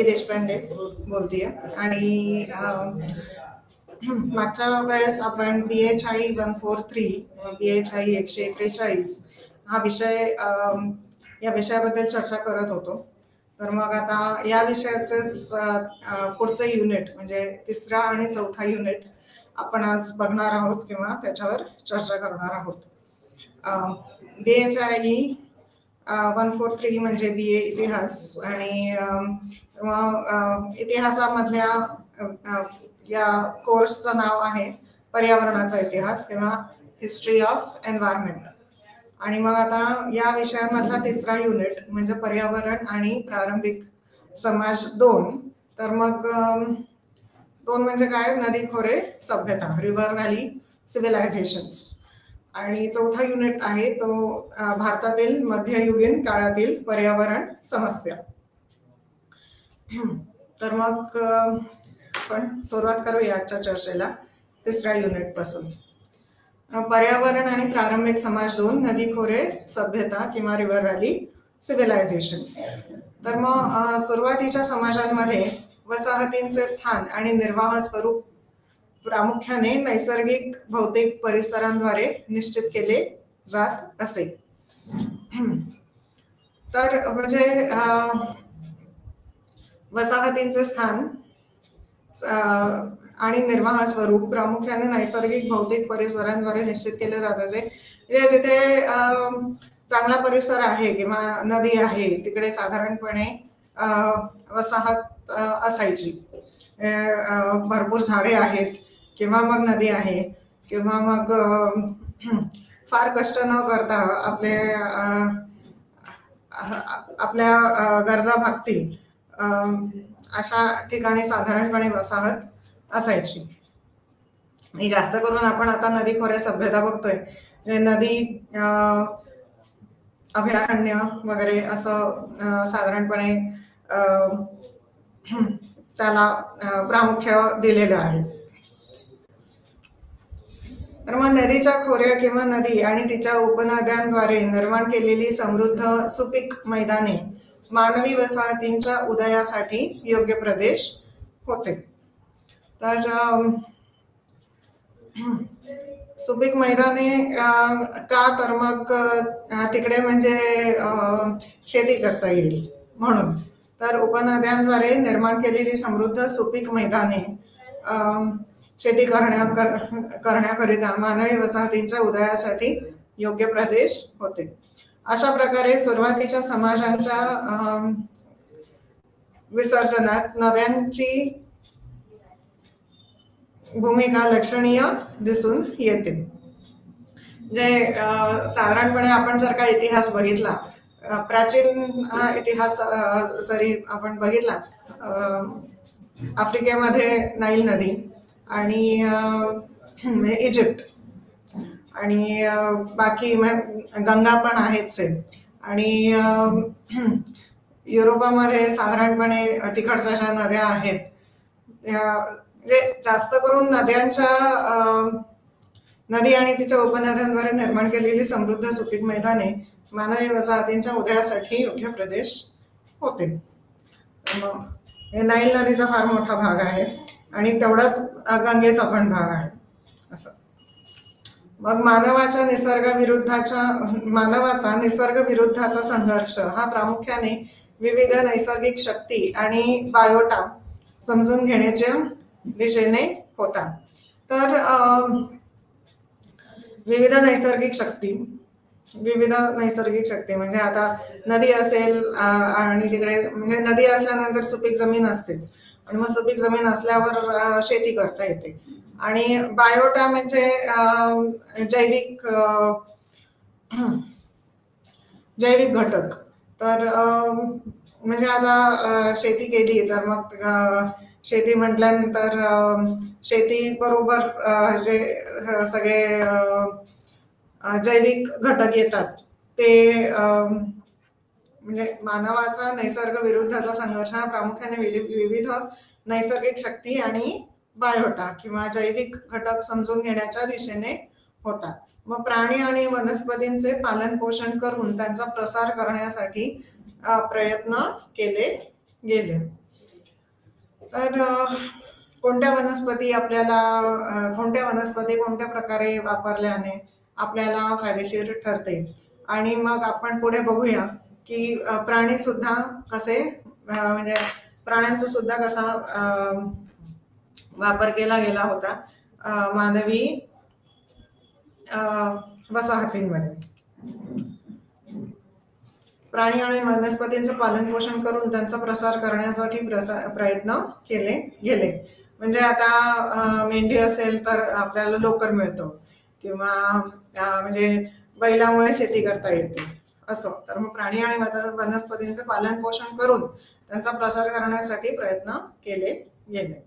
निकी देशपांडे बोलतेय आणि मागच्या वेळेस आपण BHI 143 BHI 143 हा विषय या विषयाबद्दल चर्चा करत होतो. तर मग आता या विषयाचंच पुढचं युनिट म्हणजे तिसरा आणि चौथा युनिट आपण आज बघणार आहोत किंवा त्याच्यावर चर्चा करणार आहोत. BHI 143 म्हणजे BA इतिहास आणि इतिहासामधल्या या कोर्सचं नाव आहे पर्यावरणाचा इतिहास किंवा हिस्ट्री ऑफ एन्व्हायरमेंट. आणि मग आता या विषयामधला तिसरा युनिट म्हणजे पर्यावरण आणि प्रारंभिक समाज 2. तर मग 2 म्हणजे काय, नदी खोरे सभ्यता, रिव्हर व्हॅली सिव्हिलायझेशन्स. आणि चौथा युनिट आहे तो भारतातील मध्ययुगीन काळातील पर्यावरण समस्या. तर मग आपण सुरुवात करूया आजच्या चर्चेला तिसऱ्या युनिट पासून. पर्यावरण आणि प्रारंभिक समाज 2, नदी खोरे सभ्यता किंवा रिव्हर व्हॅली सिव्हिलायझेशन्स. तर मग सुरुवातीच्या समाजांमध्ये वसाहतींचे स्थान आणि निर्वाह स्वरूप प्रामुख्याने नैसर्गिक भौतिक परिसरांद्वारे निश्चित केले जात असे. तर म्हणजे वसाहतींचे स्थान आणि निर्वाह स्वरूप प्रामुख्याने नैसर्गिक भौतिक परिसरांद्वारे निश्चित केले जात असे. जिथे चांगला परिसर आहे किंवा नदी आहे तिकडे साधारणपणे वसाहत असायची. भरपूर झाडे आहेत किंवा मग नदी आहे किंवा मग फार कष्ट न करता आपल्या गरजा भागतील अशा ठिकाणी साधारणपणे वसाहत असायची. आणि जास्त करून आपण आता नदी खोरे सभ्यता बघतोय, नदी अभयारण्य वगैरे असं साधारणपणे त्याला प्रामुख्य दिलेलं आहे. तर मग नदीच्या खोऱ्या किंवा नदी आणि तिच्या उपनद्यांद्वारे निर्माण केलेली समृद्ध सुपीक मैदाने मानवी वसाहतींच्या उदयासाठी योग्य प्रदेश होते. तर सुपीक मैदाने का, तर मग तिकडे म्हणजे शेती करता येईल म्हणून. तर उपनद्यांद्वारे निर्माण केलेली समृद्ध सुपीक मैदाने शेती करण्याकरिता मानवी वसाहतींच्या उदयासाठी योग्य प्रदेश होते. अशा प्रकारे सुरुवातीच्या समाजांच्या विसर्जनात नद्यांची भूमिका लक्षणीय दिसून येते. जे साधारणपणे आपण जर का इतिहास बघितला, प्राचीन इतिहास जरी आपण बघितला, आफ्रिकेमध्ये नाईल नदी आणि इजिप्त आणि बाकी गंगा पण आहेच आहे. आणि युरोपामध्ये साधारणपणे तिकडच्या ज्या नद्या आहेत, म्हणजे जास्त करून नदी आणि तिच्या उपनद्यांद्वारे निर्माण केलेली समृद्ध सुपीक मैदाने मानवी वसाहतींच्या उदयासाठी योग्य प्रदेश होते. नाईल नदीचा फार मोठा भाग आहे आणि तेवढाच गंगेचा पण भाग आहे असं. मग मानवाचा निसर्गविरुद्धाचा संघर्ष हा प्रामुख्याने विविध नैसर्गिक शक्ती आणि बायोटा समजून घेण्याच्या दिशेने होता. तर विविध नैसर्गिक शक्ती म्हणजे आता नदी असेल आणि तिकडे म्हणजे नदी असल्यानंतर सुपीक जमीन असतेच आणि मग सुपीक जमीन असल्यावर शेती करता येते. आणि बायोटा म्हणजे जैविक घटक. तर म्हणजे आता शेती केली तर मग शेती म्हटल्यानंतर शेती बरोबर जे सगळे जैविक घटक येतात ते म्हणजे मानवाचा निसर्ग विरुद्धचा संघर्ष हा प्रामुख्याने विविध नैसर्गिक शक्ती आणि बायोटा किंवा जैविक घटक समजून घेण्याच्या दिशेने होता. मग प्राणी आणि वनस्पतींचे पालन पोषण करून त्यांचा प्रसार करण्यासाठी प्रयत्न केले गेले. तर कोणत्या वनस्पती आपल्याला कोणत्या प्रकारे वापरल्याने आपल्याला फायदेशीर ठरते, आणि मग आपण पुढे बघूया की प्राणी सुद्धा कसे म्हणजे प्राण्यांचा सुद्धा कसा वापर केला गेला होता मानवी वसाहतींमध्ये. प्राणी आणि वनस्पतींचं पालन पोषण करून त्यांचा प्रसार करण्यासाठी प्रयत्न केले गेले. म्हणजे आता मेंढी असेल तर आपल्याला लोकर मिळतं, किंवा म्हणजे बैलामुळे शेती करता येते असं. तर मग प्राणी आणि वनस्पतींचे पालन पोषण करून त्यांचा प्रसार करण्यासाठी प्रयत्न केले गेले,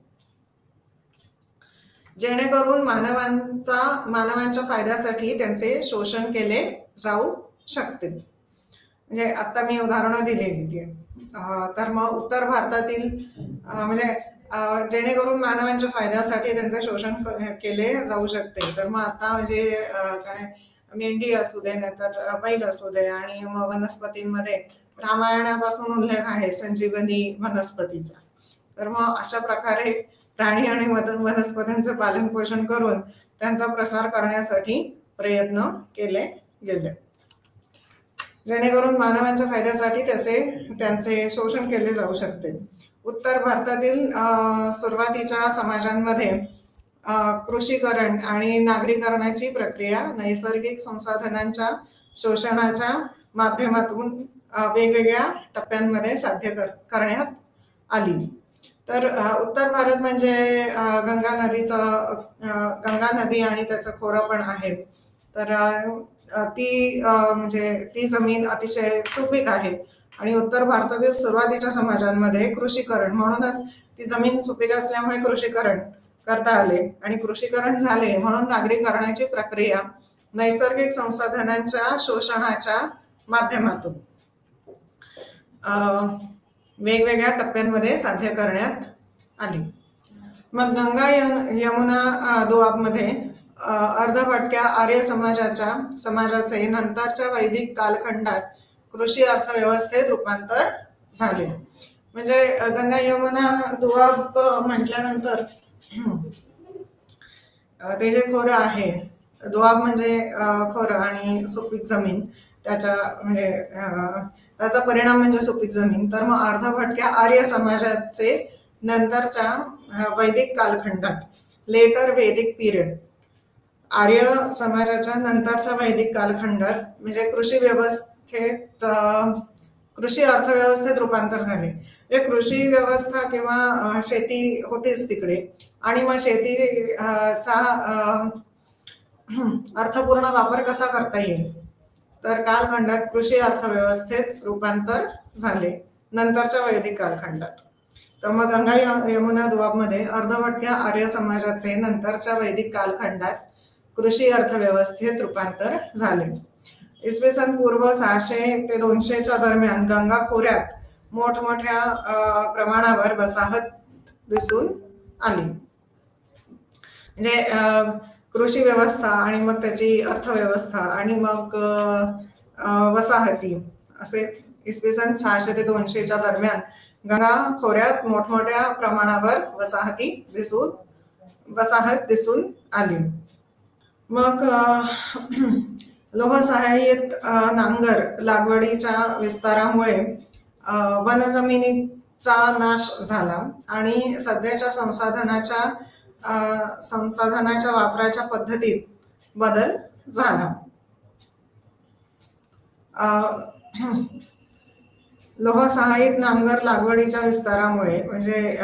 जेणेकरून मानवांच्या फायद्यासाठी त्यांचे शोषण केले जाऊ शकते. म्हणजे आता मी उदाहरणं दिली तिथे. तर मग उत्तर भारतातील म्हणजे जेणेकरून मानवांच्या फायद्यासाठी त्यांचे शोषण केले जाऊ शकते. तर मग आता म्हणजे काय मेंढी असू दे, नाहीतर बैल असू दे, आणि मग वनस्पतींमध्ये रामायणापासून उल्लेख आहे संजीवनी वनस्पतीचा. तर मग अशा प्रकारे प्राणी आणि वनस्पतींचं पालन पोषण करून त्यांचा प्रसार करण्यासाठी प्रयत्न केले गेले, जेणेकरून मानवांच्या फायद्यासाठी त्यांचे शोषण केले जाऊ शकते. उत्तर भारतातील सुरुवातीच्या समाजांमध्ये कृषीकरण आणि नागरीकरणाची प्रक्रिया नैसर्गिक संसाधनांच्या शोषणाच्या माध्यमातून वेगवेगळ्या टप्प्यांमध्ये साध्य करण्यात आली. तर उत्तर भारत म्हणजे गंगा नदी आणि त्याचं खोरं पण आहे. तर ती जमीन अतिशय सुपीक आहे, आणि उत्तर भारतातील सुरुवातीच्या समाजांमध्ये कृषीकरण, म्हणूनच ती जमीन सुपीक असल्यामुळे कृषीकरण करता आले, आणि कृषीकरण झाले म्हणून नागरीकरणाची प्रक्रिया नैसर्गिक संसाधनांच्या शोषणाच्या माध्यमातून वेगवेगळ्या टप्प्यांमध्ये साध्य करण्यात आली. मग गंगा यमुना दोआबमध्ये अर्धभटक्या आर्य समाजाचे नंतरच्या वैदिक कालखंडात कृषी अर्थव्यवस्थेत रूपांतर झाले. म्हणजे गंगा यमुना दोआब म्हटल्यानंतर ते जे खोरं आहे, दोआब म्हणजे खोरं आणि सुपीक जमीन, त्याचा परिणाम म्हणजे सुपीक जमीन. तर मग अर्धभटक्या आर्य समाजाचे नंतरच्या वैदिक कालखंडात, लेटर वैदिक पिरियड, आर्य समाजाच्या नंतरच्या वैदिक कालखंडात म्हणजे कृषी अर्थव्यवस्थेत रूपांतर झाले. म्हणजे कृषी व्यवस्था किंवा शेती होतीच तिकडे, आणि मग शेतीचा अर्थपूर्ण वापर कसा करता येईल, तर कालखंडात कृषी अर्थव्यवस्थेत रूपांतर झाले नंतरच्या वैदिक कालखंडात. तर मग गंगा यमुना दोआबमध्ये अर्धभटक्या आर्य समाजाचे नंतरच्या वैदिक कालखंडात कृषी अर्थव्यवस्थेत रूपांतर झाले. इसवी सन पूर्व 600 ते 200च्या दरम्यान गंगा खोऱ्यात मोठमोठ्या प्रमाणावर वसाहत दिसून आली. म्हणजे कृषी व्यवस्था आणि मग त्याची अर्थव्यवस्था आणि मग वसाहती, असे इसवी सन 600 ते 200च्या दरम्यान गंगा खोऱ्यात मोठमोठ्या प्रमाणावर वसाहत दिसून आली. मग लोहसहाय्यित नांगर लागवडीच्या विस्तारामुळे वनजमिनीचा नाश झाला, आणि सध्याच्या संसाधनाच्या वापराच्या पद्धतीत बदल झाला. लोहसहाय्यित नांगर लागवडीच्या विस्तारामुळे म्हणजे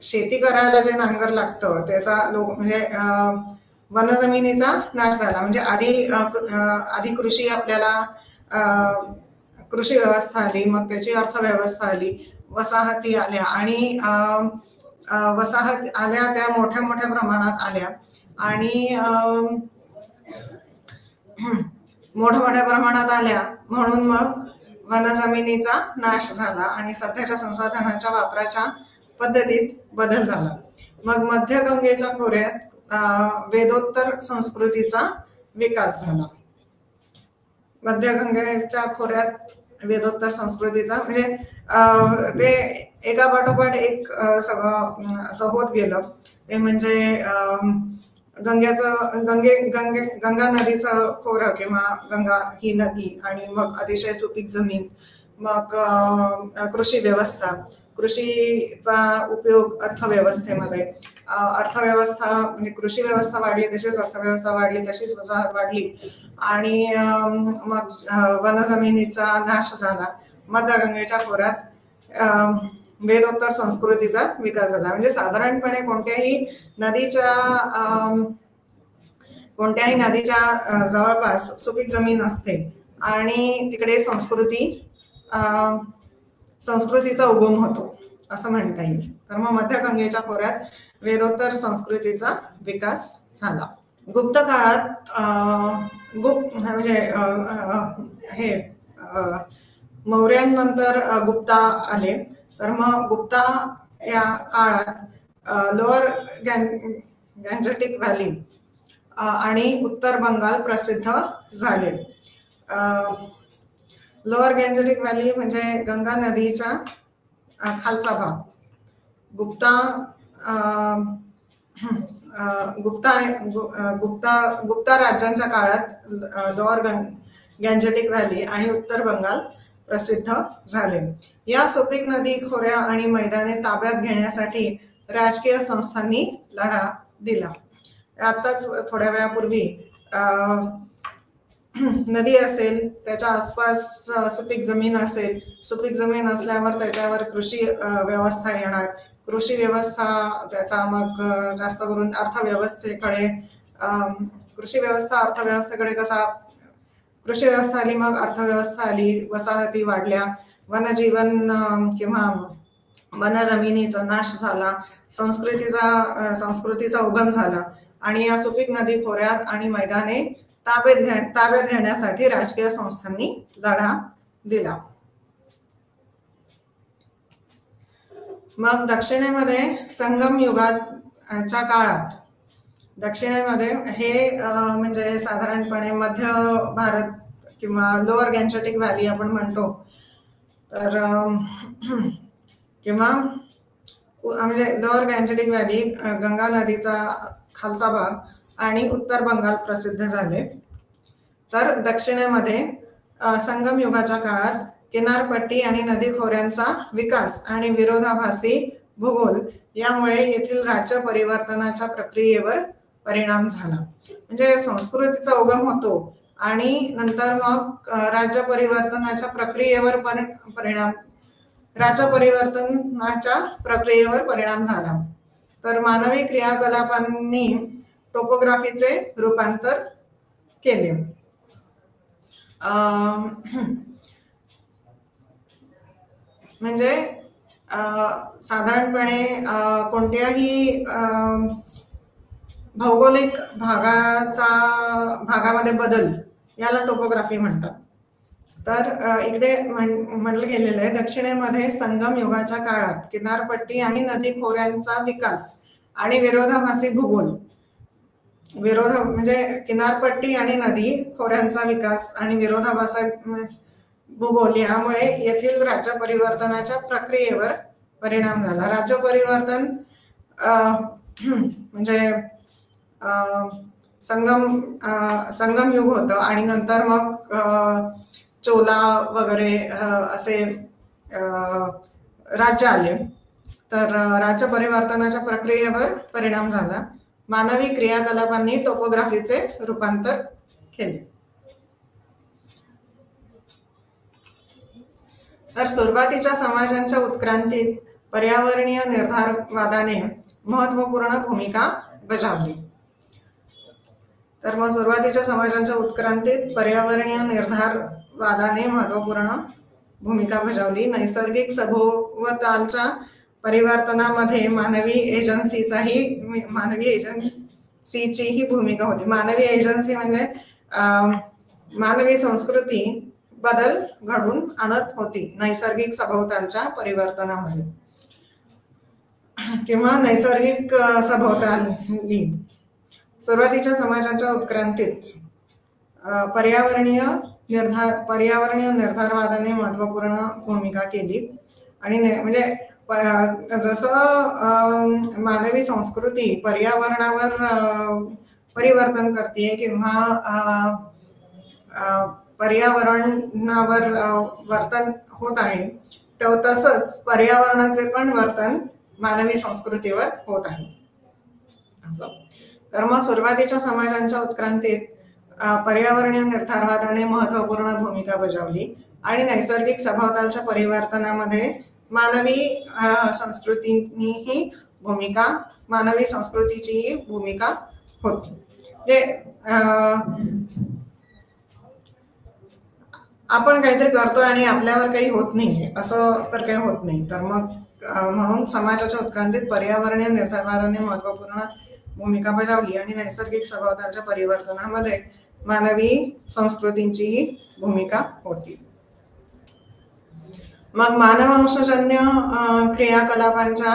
शेती करायला जे नांगर लागतं त्याचा म्हणजे वनजमिनीचा नाश झाला. म्हणजे आधी कृषी व्यवस्था आली, मग त्याची अर्थव्यवस्था आली, वसाहती आल्या, आणि वसाहत आल्या त्या मोठ्या मोठ्या प्रमाणात आल्या, आणि मोठ्या प्रमाणात आल्या म्हणून मग वनजमिनीचा नाश झाला, आणि सध्याच्या संसाधनाच्या वापराच्या पद्धतीत बदल झाला. मग मध्य गंगेच्या खोऱ्यात वेदोत्तर संस्कृतीचा विकास झाला. मध्य गंगेच्या खोऱ्यात वेदोत्तर संस्कृतीचा म्हणजे ते एका पाठोपाठ एक सगळं असं होत गेलं. ते म्हणजे गंगा नदीचं खोरं किंवा गंगा ही नदी आणि मग अतिशय सुपीक जमीन, मग कृषी व्यवस्था, कृषीचा उपयोग अर्थव्यवस्थेमध्ये, अर्थव्यवस्था म्हणजे कृषी व्यवस्था वाढली तशीच अर्थव्यवस्था वाढली, तशीच वसाहत वाढली आणि मग वनजमिनीचा नाश झाला. मध्यगंगेच्या खोऱ्यात वेदोत्तर संस्कृतीचा विकास झाला. म्हणजे साधारणपणे कोणत्याही नदीच्या जवळपास सुपीक जमीन असते आणि तिकडे संस्कृतीचा उगम होतो असं म्हणता येईल. तर मग मध्यगंगेच्या खोऱ्यात वेदोत्तर संस्कृतीचा विकास झाला. गुप्त काळात म्हणजे हे मौर्यांनंतर गुप्ता आले. तर मग गुप्ता या काळात लोअर गँजेटिक व्हॅली आणि उत्तर बंगाल प्रसिद्ध झाले. लोअर गँजेटिक व्हॅली म्हणजे गंगा नदीच्या खालचा भाग. गुप्ता राज्यांच्या काळात लोअर गँजेटिक व्हॅली आणि उत्तर बंगाल प्रसिद्ध झाले. या सुपीक नदी खोऱ्या आणि मैदाने ताब्यात घेण्यासाठी राजकीय संस्थांनी लढा दिला. आताच थोड्या वेळापूर्वी नदी असेल, त्याच्या आसपास सुपीक जमीन असेल, सुपीक जमीन असल्यावर त्याच्यावर कृषी व्यवस्था येणार, कृषी व्यवस्था त्याचा मग जास्त करून अर्थव्यवस्थेकडे, कृषी व्यवस्था आली, मग अर्थव्यवस्था आली, वसाहती वाढल्या, वनजीवन किंवा वनजमिनीचा नाश झाला, संस्कृतीचा उगम झाला आणि या सुपीक नदी खोऱ्यात आणि मैदाने ताब्यात घेण्यासाठी राजकीय संस्थांनी लढा दिला. मग दक्षिणेमध्ये संगम युगाच्या काळात, दक्षिणेमध्ये हे म्हणजे साधारणपणे मध्य भारत किंवा लोअर गँजेटिक व्हॅली आपण म्हणतो, तर किंवा म्हणजे लोअर गँजेटिक व्हॅली, गंगा नदीचा खालचा भाग आणि उत्तर बंगाल प्रसिद्ध झाले. तर दक्षिणेमध्ये संगम युगाच्या काळात किनारपट्टी आणि नदी खोऱ्यांचा विकास आणि विरोधाभासी भूगोल यामुळे येथील राज्य परिवर्तनाच्या प्रक्रियेवर परिणाम झाला. म्हणजे संस्कृतीचा उगम होतो आणि नंतर मग राज्य परिवर्तनाच्या प्रक्रियेवर परिणाम झाला. तर मानवी क्रियाकलापांनी टोपोग्राफीचे रूपांतर केले. म्हणजे साधारणपणे कोणत्याही भौगोलिक भागामध्ये बदल याला टोपोग्राफी म्हणतात. तर इकडे म्हटलं गेलेलं आहे, दक्षिणेमध्ये संगम युगाच्या काळात किनारपट्टी आणि नदी खोऱ्यांचा विकास आणि विरोधाभासी भूगोल, म्हणजे किनारपट्टी आणि नदी खोऱ्यांचा विकास आणि विरोधाभासी भूगोल यामुळे येथील राज्य परिवर्तनाच्या प्रक्रियेवर परिणाम झाला. राज्य परिवर्तन म्हणजे संगम युग होतं आणि नंतर मग चोला वगैरे असे राज्य आले. तर राज्य परिवर्तनाच्या प्रक्रियेवर परिणाम झाला. मानवी क्रियाकलापांनी टोपोग्राफीचे रूपांतर केले. तर सुरुवातीच्या समाजांच्या उत्क्रांतीत पर्यावरणीय निर्धारवादाने महत्वपूर्ण भूमिका बजावली. तर मग सुरुवातीच्या समाजांच्या उत्क्रांतीत पर्यावरणीय निर्धारवादाने महत्वपूर्ण भूमिका बजावली. नैसर्गिक सभोवतालच्या परिवर्तनामध्ये मानवी एजन्सीची भूमिका होती. मानवी एजन्सी म्हणजे मानवी संस्कृती बदल घडून आणत होती नैसर्गिक सभोवतालच्या परिवर्तनामध्ये किंवा नैसर्गिक सभोवताली. सुरुवातीच्या समाजांच्या उत्क्रांतीत पर्यावरणीय पर्यावरणीय निर्धारवादाने महत्वपूर्ण भूमिका केली आणि म्हणजे जसं मानवी संस्कृती पर्यावरणावर परिवर्तन करते किंवा पर्यावरणावर वर्तन होत आहे, तसंच पर्यावरणाचे पण वर्तन मानवी संस्कृतीवर होत आहे. तर मग सुरुवातीच्या समाजांच्या उत्क्रांतीत पर्यावरणीय निर्धारवादाने महत्वपूर्ण भूमिका बजावली आणि नैसर्गिक सभोवतालच्या परिवर्तनामध्ये मानवी संस्कृतीची भूमिका होती. म्हणजे आपण काहीतरी करतो आणि आपल्यावर काही होत नाही असं तर काही होत नाही. तर मग म्हणून समाजाच्या उत्क्रांतीत पर्यावरणीय निर्धारवादाने महत्वपूर्ण भूमिका बजावली आणि नैसर्गिक सभोवतालच्या परिवर्तनामध्ये मानवी संस्कृतींची भूमिका होती. मग मानववंशजन्य क्रियाकलापांच्या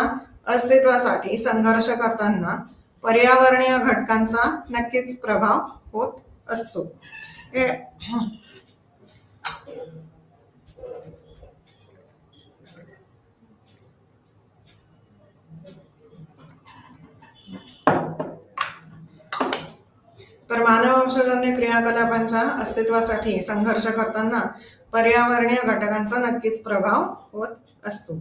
अस्तित्वासाठी संघर्ष करताना पर्यावरणीय घटकांचा नक्कीच प्रभाव होत असतो. तर मानववंशजन्य क्रियाकलापांच्या अस्तित्वासाठी संघर्ष करताना पर्यावरणीय घटकांचा नक्कीच प्रभाव होत असतो.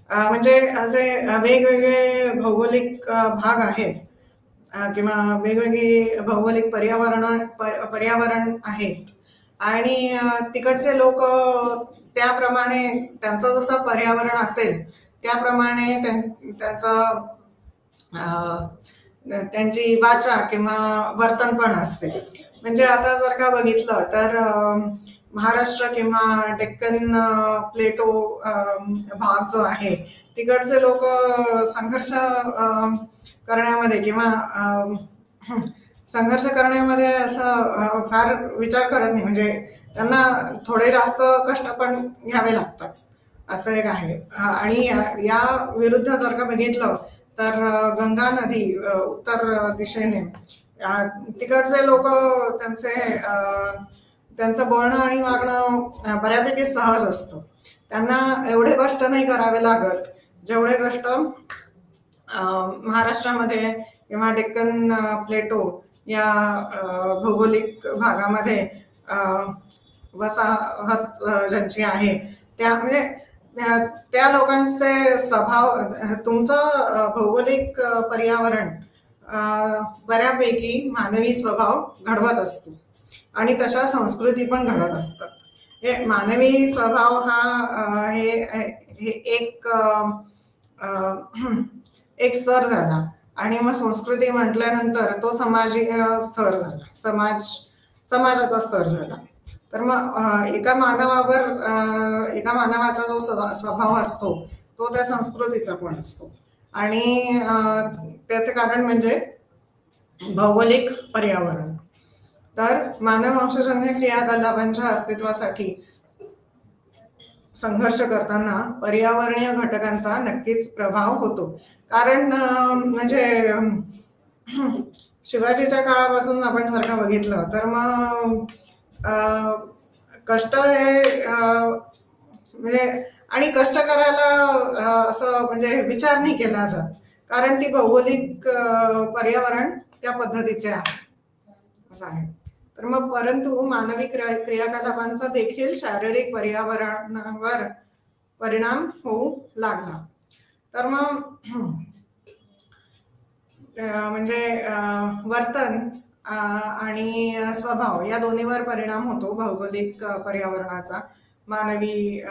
म्हणजे असे वेगवेगळे भौगोलिक भाग आहेत किंवा वेगवेगळी भौगोलिक पर्यावरण आहेत आणि तिकडचे लोक त्याप्रमाणे त्यांचं जसं पर्यावरण असेल त्याप्रमाणे त्यांची वाचा किंवा वर्तन पण असते. म्हणजे आता जर का बघितलं तर महाराष्ट्र किंवा डेक्कन प्लेटो भाग जो आहे तिकडचे लोक संघर्ष करण्यामध्ये असं फार विचार करत नाही. म्हणजे त्यांना थोडे जास्त कष्ट पण घ्यावे लागतात असं एक आहे. आणि या विरुद्ध जर का बघितलं तर गंगा नदी उत्तर दिशेने तिकडचे लोक त्यांचं बोलणं आणि वागणं बऱ्यापैकी सहज असतं. त्यांना एवढे कष्ट नाही करावे लागत जेवढे कष्ट महाराष्ट्रामध्ये किंवा डेक्कन प्लेटो या भौगोलिक भागामध्ये वसाहत ज्यांची आहे म्हणजे त्या लोकांचे स्वभाव तुमचं भौगोलिक पर्यावरण बऱ्यापैकी मानवी स्वभाव घडवत असतो आणि तशा संस्कृती पण घडत असतात. हे मानवी स्वभाव हा हे एक स्तर झाला आणि मग संस्कृती म्हटल्यानंतर तो सामाजिक स्तर झाला, समाजाचा स्तर झाला. तर मग एका मानवाचा जो स्वभाव असतो तो त्या संस्कृतीचा पण असतो आणि त्याचे कारण म्हणजे भौगोलिक पर्यावरण. तर मानववंशजन्य क्रियाकलापांच्या अस्तित्वासाठी संघर्ष करताना पर्यावरणीय घटकांचा नक्कीच प्रभाव होतो. कारण म्हणजे शिवाजीच्या काळापासून आपण जर का बघितलं तर मग कष्ट हे म्हणजे आणि कष्ट करायला असं म्हणजे विचार नाही केला जात कारण ती भौगोलिक पर्यावरण त्या पद्धतीचे आहे असं आहे. तर मग परंतु मानवी क्रियाकलापांचा देखील शारीरिक पर्यावरणावर परिणाम होऊ लागला. तर मग म्हणजे वर्तन आणि स्वभाव या दोन्हीवर परिणाम होतो भौगोलिक पर्यावरणाचा मानवी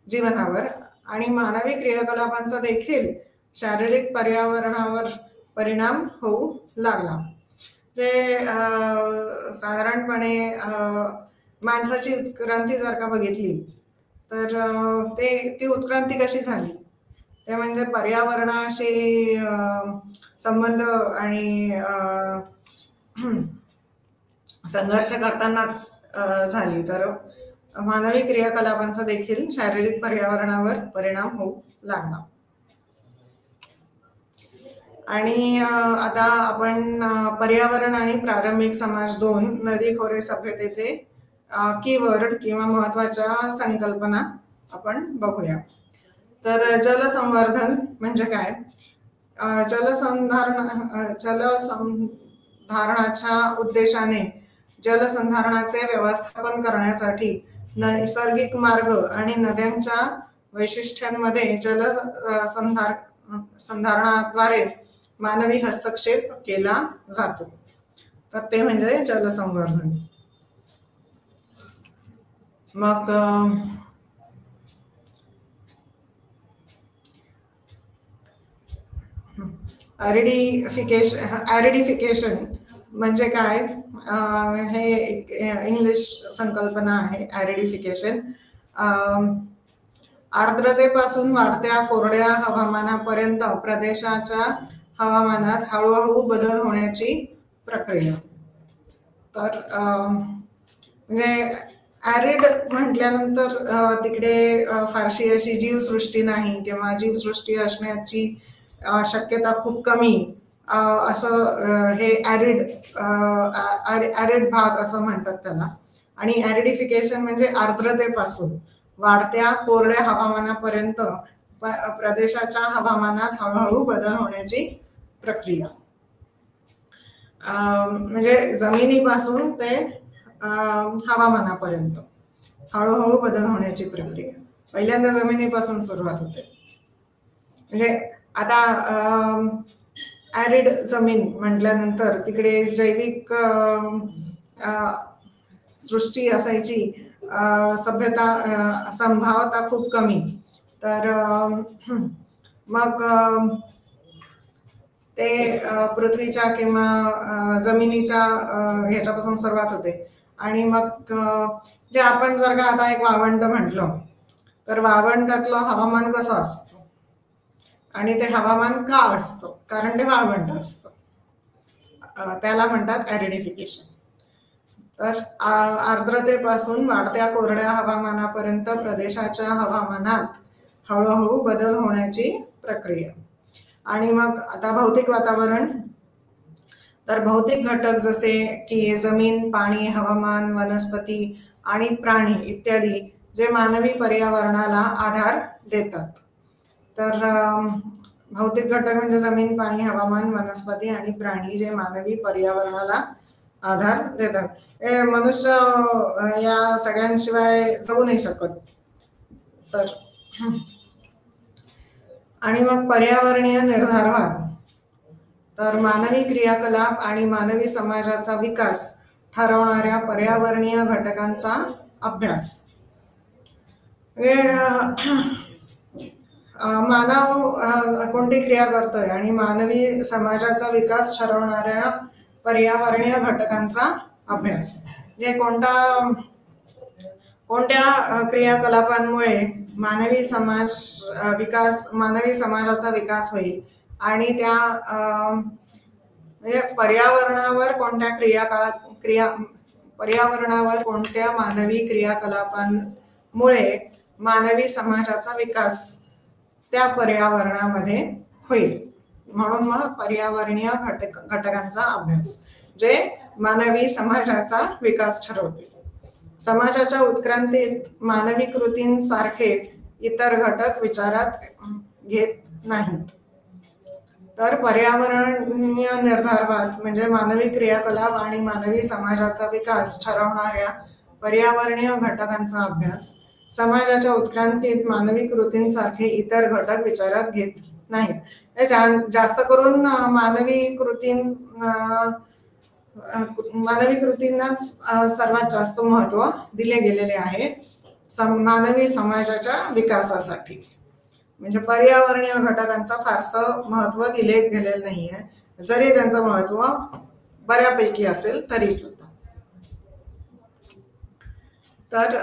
जीवनावर आणि मानवी क्रियाकलापांचा देखील शारीरिक पर्यावरणावर परिणाम होऊ लागला. जे साधारणपणे माणसाची उत्क्रांती जर का बघितली तर ती उत्क्रांती कशी झाली ते म्हणजे पर्यावरणाशी संबंध आणि संघर्ष करतानाच झाली. तर मानवी क्रियाकलापांचा देखील शारीरिक पर्यावरणावर परिणाम होऊ लागला. आणि आता आपण पर्यावरण आणि प्रारंभिक समाज 2 नदी खोरे सभ्यतेचे कीवर्ड किंवा महत्वाच्या संकल्पना आपण बघूया. तर जलसंवर्धन म्हणजे काय? जलसंधारणाच्या उद्देशाने जलसंधारणाचे व्यवस्थापन करण्यासाठी नैसर्गिक मार्ग आणि नद्यांच्या वैशिष्ट्यांमध्ये संधारणाद्वारे मानवी हस्तक्षेप केला जातो. तर ते म्हणजे जलसंवर्धन. मग ॲरिडिफिकेशन म्हणजे काय? हे एक इंग्लिश संकल्पना आहे. ॲरिडिफिकेशन आर्द्रतेपासून वाढत्या कोरड्या हवामानापर्यंत प्रदेशाच्या हवामानात हळूहळू बदल होण्याची प्रक्रिया. तर म्हणजे ॲरिड म्हटल्यानंतर तिकडे फारशी अशी जीवसृष्टी नाही किंवा जीवसृष्टी असण्याची शक्यता खूप कमी, असं हे ॲरिड भाग असं म्हणतात त्याला. आणि ॲरिडिफिकेशन म्हणजे आर्द्रतेपासून वाढत्या कोरड्या हवामानापर्यंत प्रदेशाच्या हवामानात हळूहळू बदल होण्याची प्रक्रिया. म्हणजे जमिनीपासून ते हवामानापर्यंत हळूहळू बदल होण्याची प्रक्रिया. पहिल्यांदा जमिनीपासून सुरुवात होते. म्हणजे आता ॲरिड जमीन म्हटल्यानंतर तिकडे जैविक सृष्टी असायची, सभ्यता संभाव्यता खूप कमी. तर मग ते पृथ्वीच्या किंवा जमिनीच्या ह्याच्यापासून सुरुवात होते. आणि मग जे आपण जर का आता एक वाळवंट म्हटलं तर वाळवंटातलं हवामान कसं असतं आणि ते हवामान का असतं? कारण ते वाळवंट असतं. त्याला म्हणतात ॲरिडिफिकेशन. तर आर्द्रतेपासून वाढत्या कोरड्या हवामानापर्यंत प्रदेशाच्या हवामानात हळूहळू बदल होण्याची प्रक्रिया. आणि मग आता भौतिक वातावरण. तर भौतिक घटक जसे की जमीन, पाणी, हवामान, वनस्पती आणि प्राणी इत्यादी जे मानवी पर्यावरणाला आधार देतात. तर भौतिक घटक म्हणजे जमीन, पाणी, हवामान, वनस्पती आणि प्राणी जे मानवी पर्यावरणाला आधार देतात. मनुष्य या सगळ्यांशिवाय जगू नाही शकत. तर आणि मग पर्यावरणीय निर्धारवाद. तर मानवी क्रियाकलाप आणि मानवी समाजाचा विकास ठरवणाऱ्या पर्यावरणीय घटकांचा अभ्यास. मानव कोणती क्रिया करतोय आणि मानवी समाजाचा विकास ठरवणाऱ्या पर्यावरणीय घटकांचा अभ्यास. म्हणजे कोणत्या क्रियाकलापांमुळे मानवी समाजाचा विकास होईल आणि त्या म्हणजे पर्यावरणावर कोणत्या मानवी क्रियाकलापांमुळे मानवी समाजाचा विकास त्या पर्यावरणामध्ये होईल. म्हणून मग पर्यावरणीय घटकांचा अभ्यास जे मानवी समाजाचा विकास ठरवते. समाजाच्या उत्क्रांतीत मानवी कृतींसारखे इतर घटक विचारात घेत नाहीत. तर पर्यावरणीय निर्धारवाद म्हणजे मानवी क्रियाकलाप आणि मानवी समाजाचा विकास ठरवणाऱ्या पर्यावरणीय घटकांचा अभ्यास. समाजाच्या उत्क्रांतीत मानवी कृतींसारखे इतर घटक विचारात घेत नाहीत. जास्त करून मानवी कृतींनाच सर्वात जास्त महत्व दिले गेलेले आहे मानवी समाजाच्या विकासासाठी. म्हणजे पर्यावरणीय घटकांचं फारसं महत्व दिले गेलेलं नाहीये, जरी त्यांचं महत्व बऱ्यापैकी असेल तरी सुद्धा. तर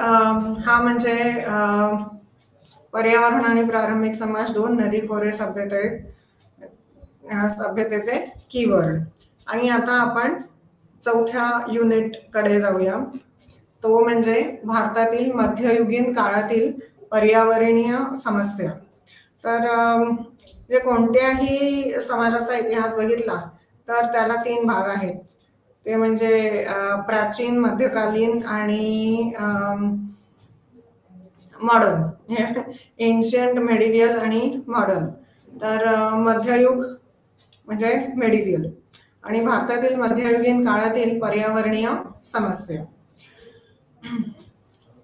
हा म्हणजे पर्यावरण आणि प्रारंभिक समाज 2 नदी खोरे सभ्यतेचे कीवर्ड. आणि आता आपण चौथ्या युनिट कडे जाऊया. तो म्हणजे भारतातील मध्ययुगीन काळातील पर्यावरणीय समस्या. तर कोणत्याही समाजाचा इतिहास बघितला तर त्याला 3 भाग आहेत. ते म्हणजे प्राचीन, मध्यकालीन आणि मॉडर्न. एन्शियंट, मेडिव्हियल आणि मॉडर्न. तर मध्ययुग म्हणजे मेडिव्हियल. आणि भारतातील मध्ययुगीन काळातील पर्यावरणीय समस्या.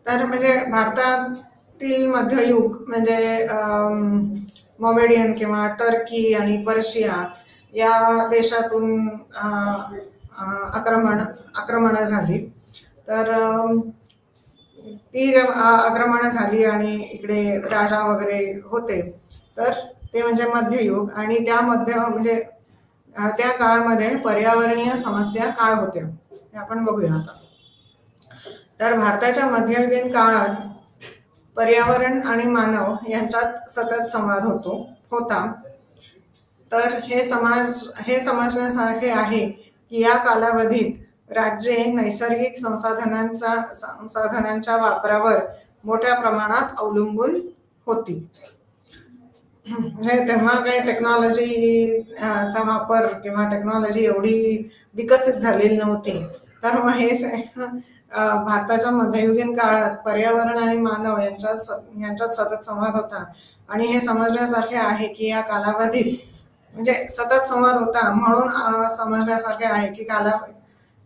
तर म्हणजे भारतातील मध्ययुग म्हणजे मोमेडियन किंवा टर्की आणि पर्शिया या देशातून आक्रमणं झाली. तर ती आक्रमणं झाली आणि इकडे राजा वगैरे होते. तर ते म्हणजे मध्ययुग. आणि म्हणजे त्या काळामध्ये पर्यावरणीय समस्या काय होत्या हे आपण बघूया आता. तर भारताच्या मध्ययुगीन काळात पर्यावरण आणि मानव यांच्यात सतत संवाद होता. तर हे समजण्यासारखे आहे की या कालावधीत राज्ये नैसर्गिक संसाधनांच्या वापरावर मोठ्या प्रमाणात अवलंबून होती. तेव्हा काही टेक्नॉलॉजीचा वापर किंवा टेक्नॉलॉजी एवढी विकसित झालेली नव्हती. तर मग हे भारताच्या मध्ययुगीन काळात पर्यावरण आणि मानव यांच्यात सतत संवाद होता. आणि हे समजण्यासारखे आहे की या कालावधीत म्हणजे सतत संवाद होता म्हणून समजण्यासारखे आहे की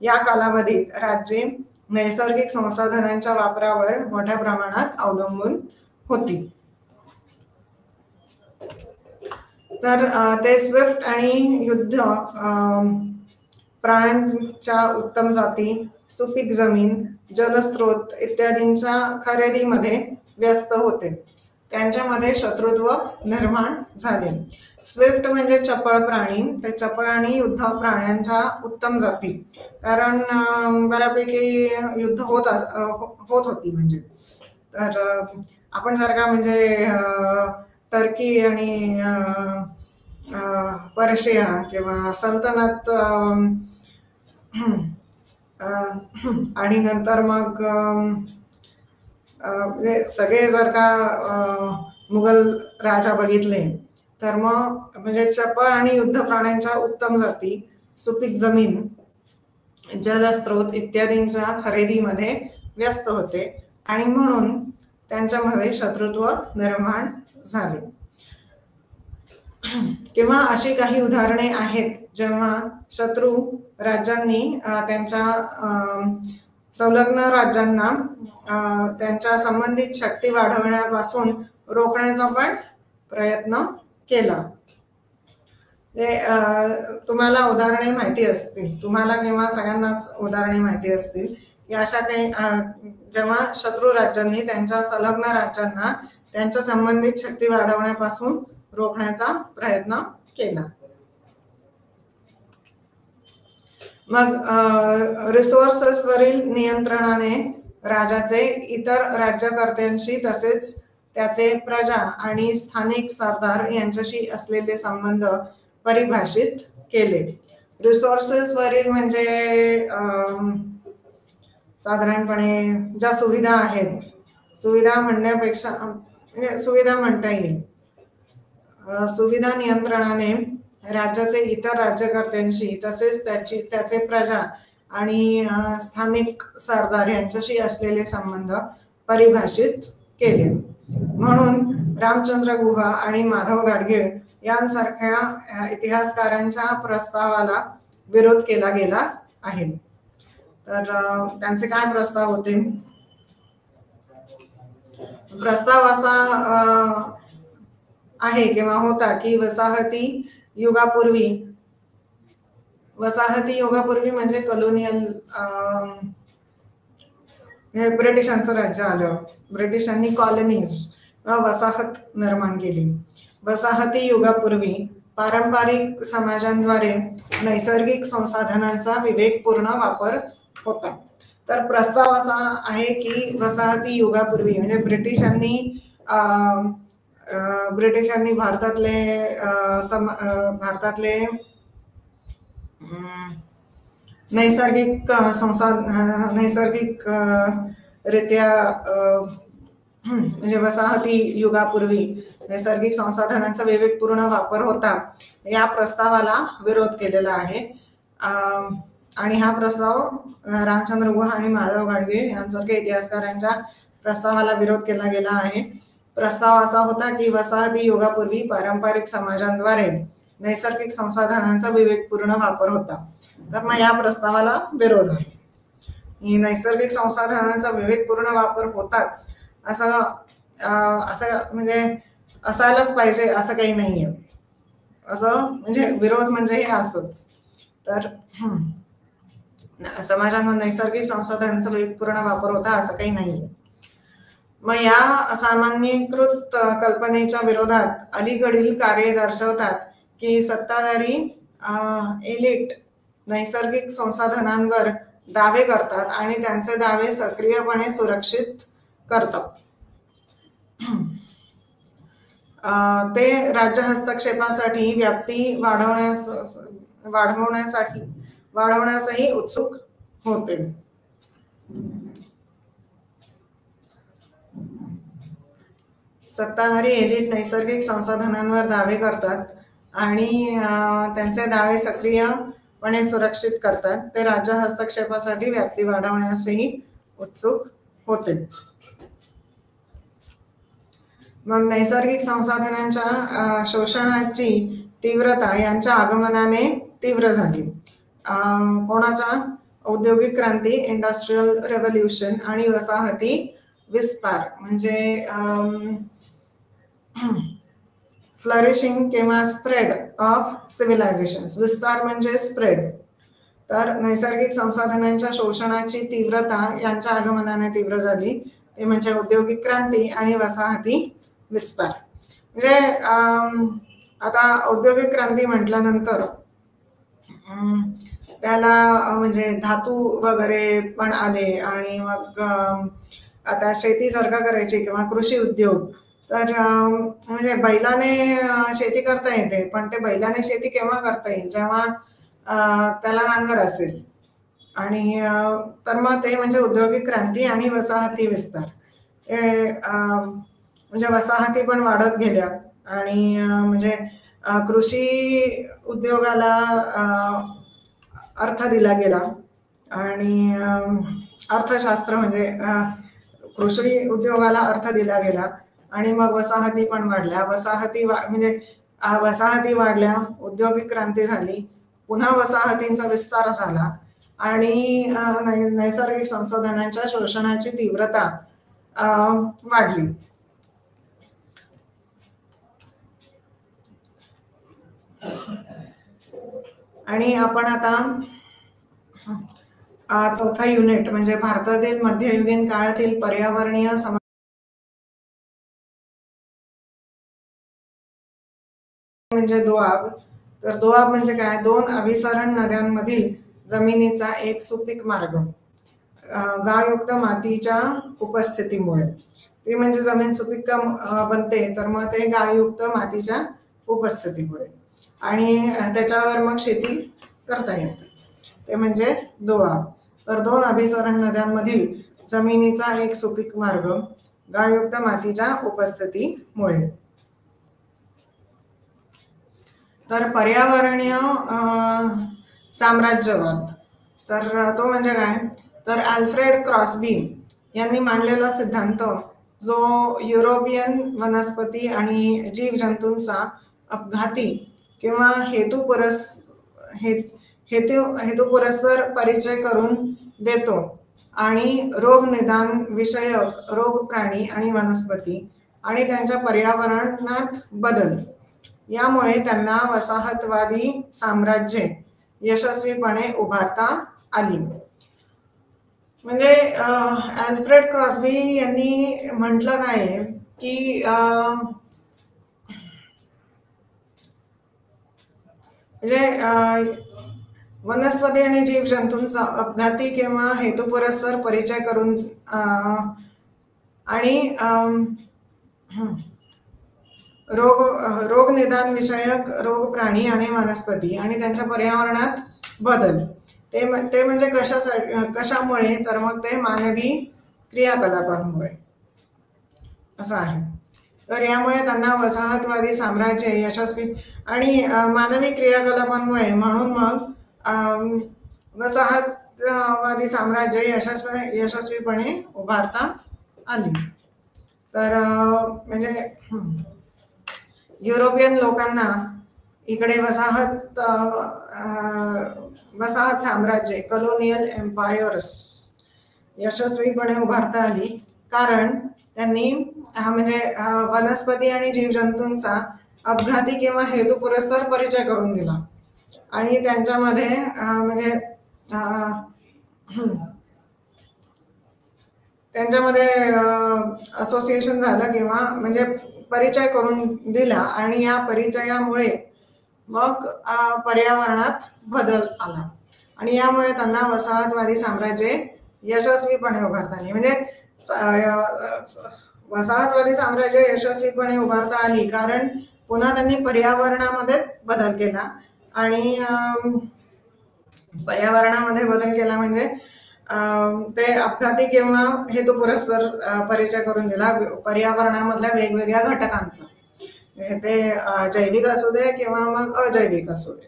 या कालावधीत राज्ये नैसर्गिक संसाधनांच्या वापरावर मोठ्या प्रमाणात अवलंबून होती. तर ते स्विफ्ट आणि युद्ध, प्राण्यांच्या उत्तम जाती, सुपीक जमीन, जलस्रोत इत्यादींच्या खरेदीमध्ये व्यस्त होते. त्यांच्यामध्ये शत्रुत्व निर्माण झाले. स्विफ्ट म्हणजे चपळ प्राणी. ते चपळ आणि युद्ध प्राण्यांच्या उत्तम जाती. कारण बऱ्यापैकी युद्ध होत होती. म्हणजे तर आपण जर का म्हणजे टर्की आणि पर्शिया किंवा सल्तनत आणि नंतर मग सगळे जर का मुघल राजा बघितले तर मग म्हणजे चपळ आणि युद्ध प्राण्यांच्या उत्तम जाती, सुपीक जमीन, जलस्रोत इत्यादींच्या खरेदीमध्ये व्यस्त होते आणि म्हणून त्यांच्यामध्ये शत्रुत्व निर्माण झाले. किंवा अशी काही उदाहरणे आहेत जेव्हा शत्रू राज्यांनी त्यांच्या संलग्न राज्यांना त्यांच्या संबंधित शक्ती वाढवण्यापासून रोखण्याचा पण प्रयत्न केला. तुम्हाला उदाहरणे माहिती असतील, तुम्हाला किंवा सगळ्यांनाच उदाहरणे माहिती असतील की अशा काही जेव्हा शत्रू राज्यांनी त्यांच्या संलग्न राज्यांना त्यांच्या संबंधित शक्ती वाढवण्यापासून रोखण्याचा प्रयत्न केला. मग रिसोर्सेसवरील नियंत्रणाने राजाचे इतर राज्यकर्त्यांशी तसेच त्याचे प्रजा आणि स्थानिक सरदार यांच्याशी असलेले संबंध परिभाषित केले. रिसोर्सेसवरील म्हणजे साधारणपणे ज्या सुविधा आहेत, सुविधा म्हणण्यापेक्षा म्हणजे सुविधा म्हणता येईल. सुविधा नियंत्रणाने राज्याचे इतर राज्यकर्त्यांशी तसेच त्याचे प्रजा आणि स्थानिक सरदार यांच्याशी असलेले संबंध परिभाषित केले. म्हणून रामचंद्र गुहा आणि माधव गाडगीळ यांसारख्या इतिहासकारांच्या प्रस्तावाला विरोध केला गेला आहे. तर त्यांचे काय प्रस्ताव होते? प्रस्ताव असा आहे किंवा होता की वसाहती युगापूर्वी म्हणजे कॉलोनियल ब्रिटिशांचं राज्य आलं. ब्रिटिशांनी कॉलनीज वसाहत निर्माण केली. वसाहती युगापूर्वी पारंपरिक समाजांद्वारे नैसर्गिक संसाधनांचा विवेकपूर्ण वापर होता. तर प्रस्ताव असा आहे की वसाहती युगापूर्वी म्हणजे ब्रिटिशांनी भारतातले नैसर्गिक रित्या म्हणजे वसाहती युगापूर्वी नैसर्गिक संसाधनांचा विवेकपूर्ण वापर होता या प्रस्तावाला विरोध केलेला आहे. आणि हा प्रस्ताव रामचंद्र गुहा आणि माधव गाडगे यांसारख्या इतिहासकारांच्या प्रस्तावाला विरोध केला गेला आहे. प्रस्ताव असा होता की वसाहती युगापूर्वी पारंपरिक समाजांद्वारे नैसर्गिक संसाधनांचा विवेकपूर्ण वापर होता. तर मग या प्रस्तावाला विरोध आहे. नैसर्गिक संसाधनांचा विवेकपूर्ण वापर होताच असं म्हणजे असायलाच पाहिजे असं काही नाहीये. असं म्हणजे विरोध म्हणजे हे असंच. तर समाजांना नैसर्गिक संसाधनांचा विवेकपूर्ण वापर होता असं काही नाहीये. मग या सामान्यीकृत कल्पनेच्या विरोधात अलीकडील कार्य दर्शवतात की सत्ताधारी एलिट नैसर्गिक संसाधनांवर दावे करतात आणि त्यांचे दावे सक्रियपणे सुरक्षित करतात. ते राज्य हस्तक्षेपासाठी व्याप्ती वाढवण्यासही उत्सुक होते. सत्ताधारी एलिट नैसर्गिक संसाधनांवर दावे करतात आणि त्यांचे दावे सक्रियपणे सुरक्षित करतात. ते राज्य हस्तक्षेपासाठी व्याप्ती वाढवण्यासही उत्सुक होते. मग नैसर्गिक संसाधनांच्या शोषणाची तीव्रता यांच्या आगमनाने तीव्र झाली. कोणाच्या? औद्योगिक क्रांती, इंडस्ट्रियल रेव्होल्युशन आणि वसाहती विस्तार म्हणजे फ्लरिशिंग किंवा स्प्रेड ऑफ सिव्हिलायझेशन्स. विस्तार म्हणजे स्प्रेड. तर नैसर्गिक संसाधनांच्या शोषणाची तीव्रता यांच्या आगमनाने तीव्र झाली. ते म्हणजे औद्योगिक क्रांती आणि वसाहती विस्तार. म्हणजे आता औद्योगिक क्रांती म्हटल्यानंतर त्याला म्हणजे धातू वगैरे पण आले आणि मग आता शेती जर का करायची किंवा कृषी उद्योग, तर म्हणजे बैलाने शेती करता येते, पण ते बैलाने शेती केव्हा करता येईल? जेव्हा त्याला नांगर असेल. आणि तर मग ते म्हणजे औद्योगिक क्रांती आणि वसाहती विस्तार. ते म्हणजे वसाहती पण वाढत गेल्या आणि म्हणजे कृषी उद्योगाला अर्थ दिला गेला आणि अर्थशास्त्र म्हणजे कृषी उद्योगाला अर्थ दिला गेला आणि मग वसाहती पण वाढल्या. वसाहती वाढल्या, औद्योगिक क्रांती झाली, पुन्हा वसाहतींचा विस्तार झाला आणि नैसर्गिक संसाधनांच्या शोषणाची तीव्रता वाढली. आणि आपण आता चौथा युनिट म्हणजे भारतातील मध्ययुगीन काळातील पर्यावरणीय म्हणजे दोआब. तर दोआब म्हणजे काय? दोन अभिसरण नद्यांमधील जमिनीचा एक सुपीक मार्ग गाळयुक्त मातीच्या उपस्थितीमुळे. ती म्हणजे जमीन सुपीक बनते तर मग ते गाळयुक्त मातीच्या उपस्थितीमुळे आणि त्याच्यावर मग शेती करता येते. ते म्हणजे दोआब. तर दोन अभिसरण नद्यांमधील जमिनीचा एक सुपीक मार्ग गाळयुक्त मातीच्या उपस्थितीमुळे. तर पर्यावरणीय साम्राज्यवाद, तर तो म्हणजे काय? तर अल्फ्रेड क्रॉस्बी यांनी मांडलेला सिद्धांत जो युरोपियन वनस्पती आणि जीवजंतूंचा अपघाती किंवा हेतुपुरस्सर परिचय करून देतो आणि रोगनिदान विषयक रोग प्राणी आणि वनस्पती आणि त्यांच्या पर्यावरणात बदल यामुळे त्यांना वसाहतवादी साम्राज्ये यशस्वीपणे उभारता आली. म्हणजे अल्फ्रेड क्रॉस्बी यांनी म्हटलं काय की म्हणजे वनस्पती आणि जीवजंतूंचा अपघाती किंवा हेतुपुरस्सर परिचय करून आणि रोगनिदान विषयक रोग प्राणी आणि वनस्पती आणि त्यांच्या पर्यावरणात बदल ते म्हणजे कशामुळे? तर मग ते मानवी क्रियाकलापांमुळे असं आहे. तर यामुळे त्यांना वसाहतवादी साम्राज्य यशस्वी आणि मानवी क्रियाकलापांमुळे म्हणून मग वसाहतवादी साम्राज्य यशस्वीपणे उभारता आली. तर म्हणजे युरोपियन लोकांना इकडे वसाहत साम्राज्य कॉलोनियल एम्पायर्स यशस्वीपणे उभारता आली, कारण त्यांनी म्हणजे वनस्पती आणि जीवजंतूंचा अपघाती किंवा हेतुपुरस्सर परिचय करून दिला आणि त्यांच्यामध्ये म्हणजे त्यांच्यामध्ये असोसिएशन झालं किंवा म्हणजे परिचय करून दिला आणि या परिचयामुळे मग पर्यावरणात बदल आला आणि यामुळे त्यांना वसाहतवादी साम्राज्य यशस्वीपणे उभारता आली. म्हणजे वसाहतवादी साम्राज्य यशस्वीपणे उभारता आली कारण पुन्हा त्यांनी पर्यावरणामध्ये बदल केला आणि पर्यावरणामध्ये बदल केला म्हणजे ते अपघाती किंवा हेतुपुरस्सर परिचय करून दिला पर्यावरणामधल्या वेगवेगळ्या घटकांचा, ते जैविक असू दे किंवा मग अजैविक असू दे.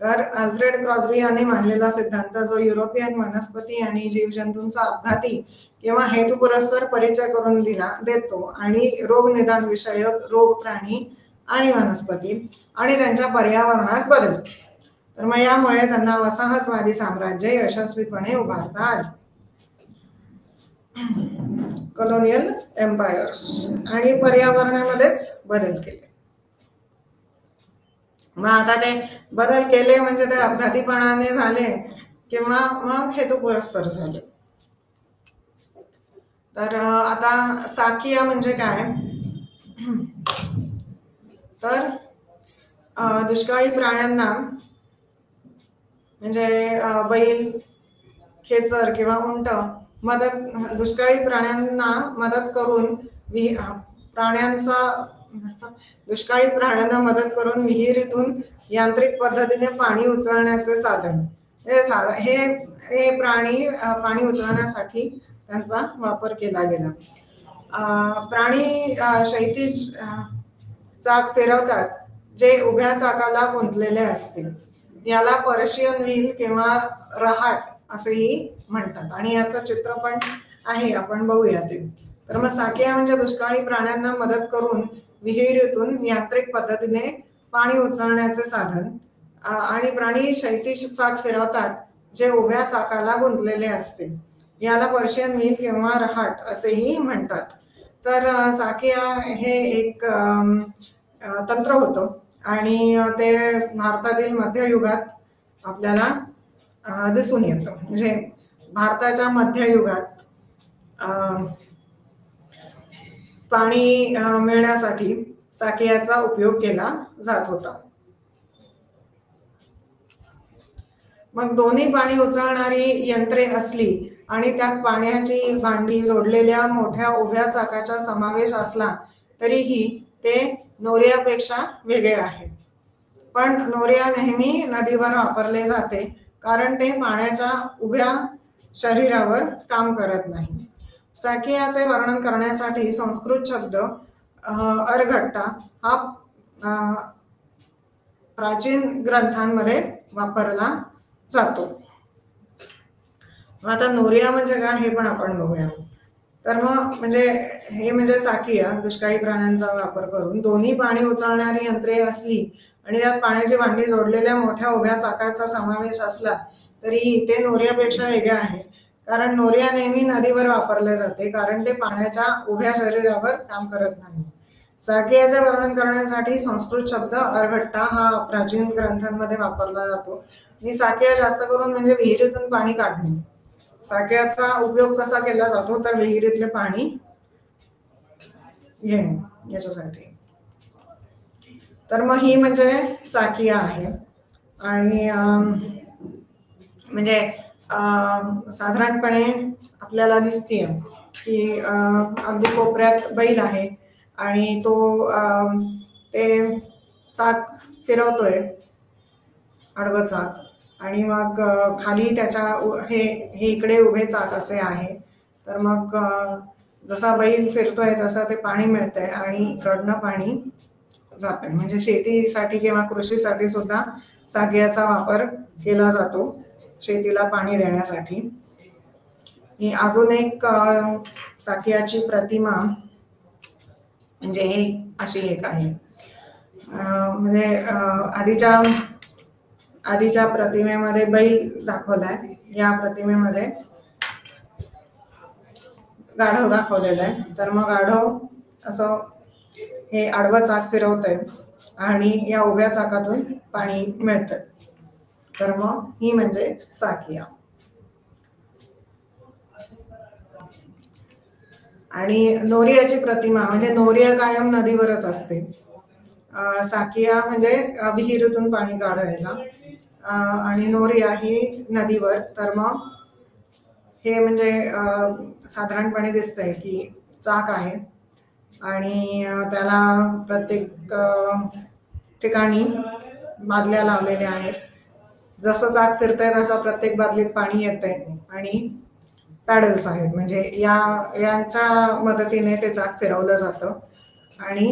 तर अल्फ्रेड क्रॉस्बी यांनी मांडलेला सिद्धांत जो युरोपियन वनस्पती आणि जीवजंतूंचा अपघाती किंवा हेतुपुरस्सर परिचय करून देतो आणि रोगनिदान विषयक रोग प्राणी आणि वनस्पती आणि त्यांच्या पर्यावरणात बदल. तर मग यामुळे त्यांना वसाहतवादी साम्राज्य यशस्वीपणे उभारता आले, कॉलोनियल एम्पायर्स, आणि पर्यावरणामध्येच बदल केले. मग आता ते बदल केले म्हणजे ते अपघातीपणाने झाले किंवा मग हेतुपुरस्सर झाले. तर आता साकिया म्हणजे काय, तर दुष्काळी प्राण्यांना म्हणजे बैल, खेचर किंवा उंट दुष्काळी प्राण्यांना मदत करून विहिरीतून यांत्रिक पद्धतीने पाणी उचलण्याचे साधन. हे प्राणी पाणी उचलण्यासाठी त्यांचा वापर केला गेला. प्राणी क्षैतिज चाक फिरवतात जे उभ्या चाकाला गुंतलेले असते. याला पर्शियन व्हील किंवा रहाट असेही म्हणतात आणि याचं चित्र पण आहे, आपण बघूया ते. तर मग साकिया म्हणजे दुष्काळी प्राण्यांना मदत करून विहिरीतून यांत्रिक पद्धतीने पाणी उचलण्याचे साधन आणि प्राणी क्षैतिज चाक फिरवतात जे उभ्या चाकाला गुंतलेले असते. याला पर्शियन व्हील किंवा रहाट असेही म्हणतात. तर साकिया हे एक तंत्र होतं आणि ते भारतातील मध्ययुगात आपल्याला दिसून येतं. म्हणजे भारताच्या मध्ययुगात पाणी मिळण्यासाठी साकियाचा उपयोग केला जात होता. मग दोन्ही पाणी उचलणारी यंत्रे असली आणि त्यात पाण्याची भांडी जोडलेल्या मोठ्या उभ्या चाकाचा समावेश असला तरीही ते नोरियापेक्षा वेगळे आहे. पण नोरिया नेहमी नदीवर वापरले जाते कारण ते पाण्याच्या उभ्या शरीरावर काम करत नाही. साकियाचे वर्णन करण्यासाठी संस्कृत शब्द अर्घट्टा हा प्राचीन ग्रंथांमध्ये वापरला जातो. आता नोरिया म्हणजे काय हे पण आपण बघूया. तर मग म्हणजे साकिया दुष्काळी प्राण्यांचा वापर करून दोन्ही पाणी उचलणारी यंत्रे असली आणि त्यात पाण्याची भांडी जोडलेल्या मोठ्या उभ्या चाकाचा समावेश असला तरीही ते नोरियापेक्षा वेगळे आहे. कारण नोरिया नेहमी नदीवर वापरले जाते कारण ते पाण्याच्या उभ्या शरीरावर काम करत नाही. साकियाचे वर्णन करण्यासाठी संस्कृत शब्द अर्घट्टा हा प्राचीन ग्रंथांमध्ये वापरला जातो आणि साकिया जास्त करून म्हणजे विहिरीतून पाणी काढणे. साकियाचा उपयोग कसा केला जातो तर विहिरीतले पाणी घेणे याच्यासाठी. तर मग ही म्हणजे साकिया आहे आणि म्हणजे साधारणपणे आपल्याला दिसतीये की अगदी कोपऱ्यात बैल आहे आणि तो ते चाक फिरवतोय, आडवं चाक, आणि मग खाली त्याच्या हे इकडे उभे चाक असे आहे. तर मग जसा बैल फिरतोय तसं ते पाणी मिळतंय आणि इकडनं पाणी जातंय. म्हणजे शेतीसाठी किंवा कृषीसाठी सुद्धा साकियाचा वापर केला जातो. शेतीला पाणी देण्यासाठी. ही अजून एक साकियाची प्रतिमा म्हणजे ही अशी एक आहे. म्हणजे आधीच्या प्रतिमेमध्ये बैल दाखवलाय, या प्रतिमेमध्ये गाढव दाखवलेलं आहे. तर मग गाढव असं हे आडवं चाक फिरवतंय आणि या उभ्या चाकातून पाणी मिळतंय. तर मग ही म्हणजे साकिया. आणि नोरियाची प्रतिमा म्हणजे नोरिया कायम नदीवरच असते. साकिया म्हणजे विहिरीतून पाणी काढायला आणि नोरिया ही नदीवर. तर मग हे म्हणजे साधारणपणे दिसतंय की चाक आहे आणि त्याला प्रत्येक ठिकाणी बादल्या लावलेल्या आहेत. जसं चाक फिरतंय तसं प्रत्येक बादलीत पाणी येतंय आणि पॅडल्स आहेत म्हणजे यांच्या मदतीने ते चाक फिरवलं जातं. आणि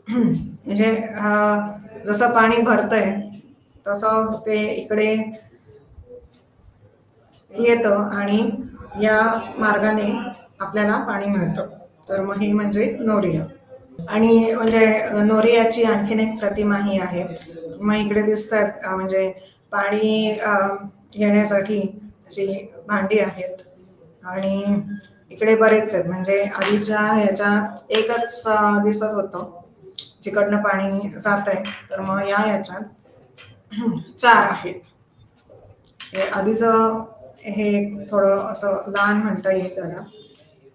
म्हणजे जसं पाणी भरतंय तसं ते इकडे येतं आणि या मार्गाने आपल्याला पाणी मिळतं. तर मग ही म्हणजे नोरिया. आणि म्हणजे नोरियाची आणखीन एक प्रतिमा ही आहे. मग इकडे दिसतात म्हणजे पाणी घेण्यासाठी अशी भांडी आहेत आणि इकडे बरेच आहेत. म्हणजे आधीच्या याच्यात एकच दिसत होतं जिकडनं पाणी जात आहे. तर मग याच्यात 4 आहेत. आधीचं हे थोडं असं लहान म्हणता येईल त्याला,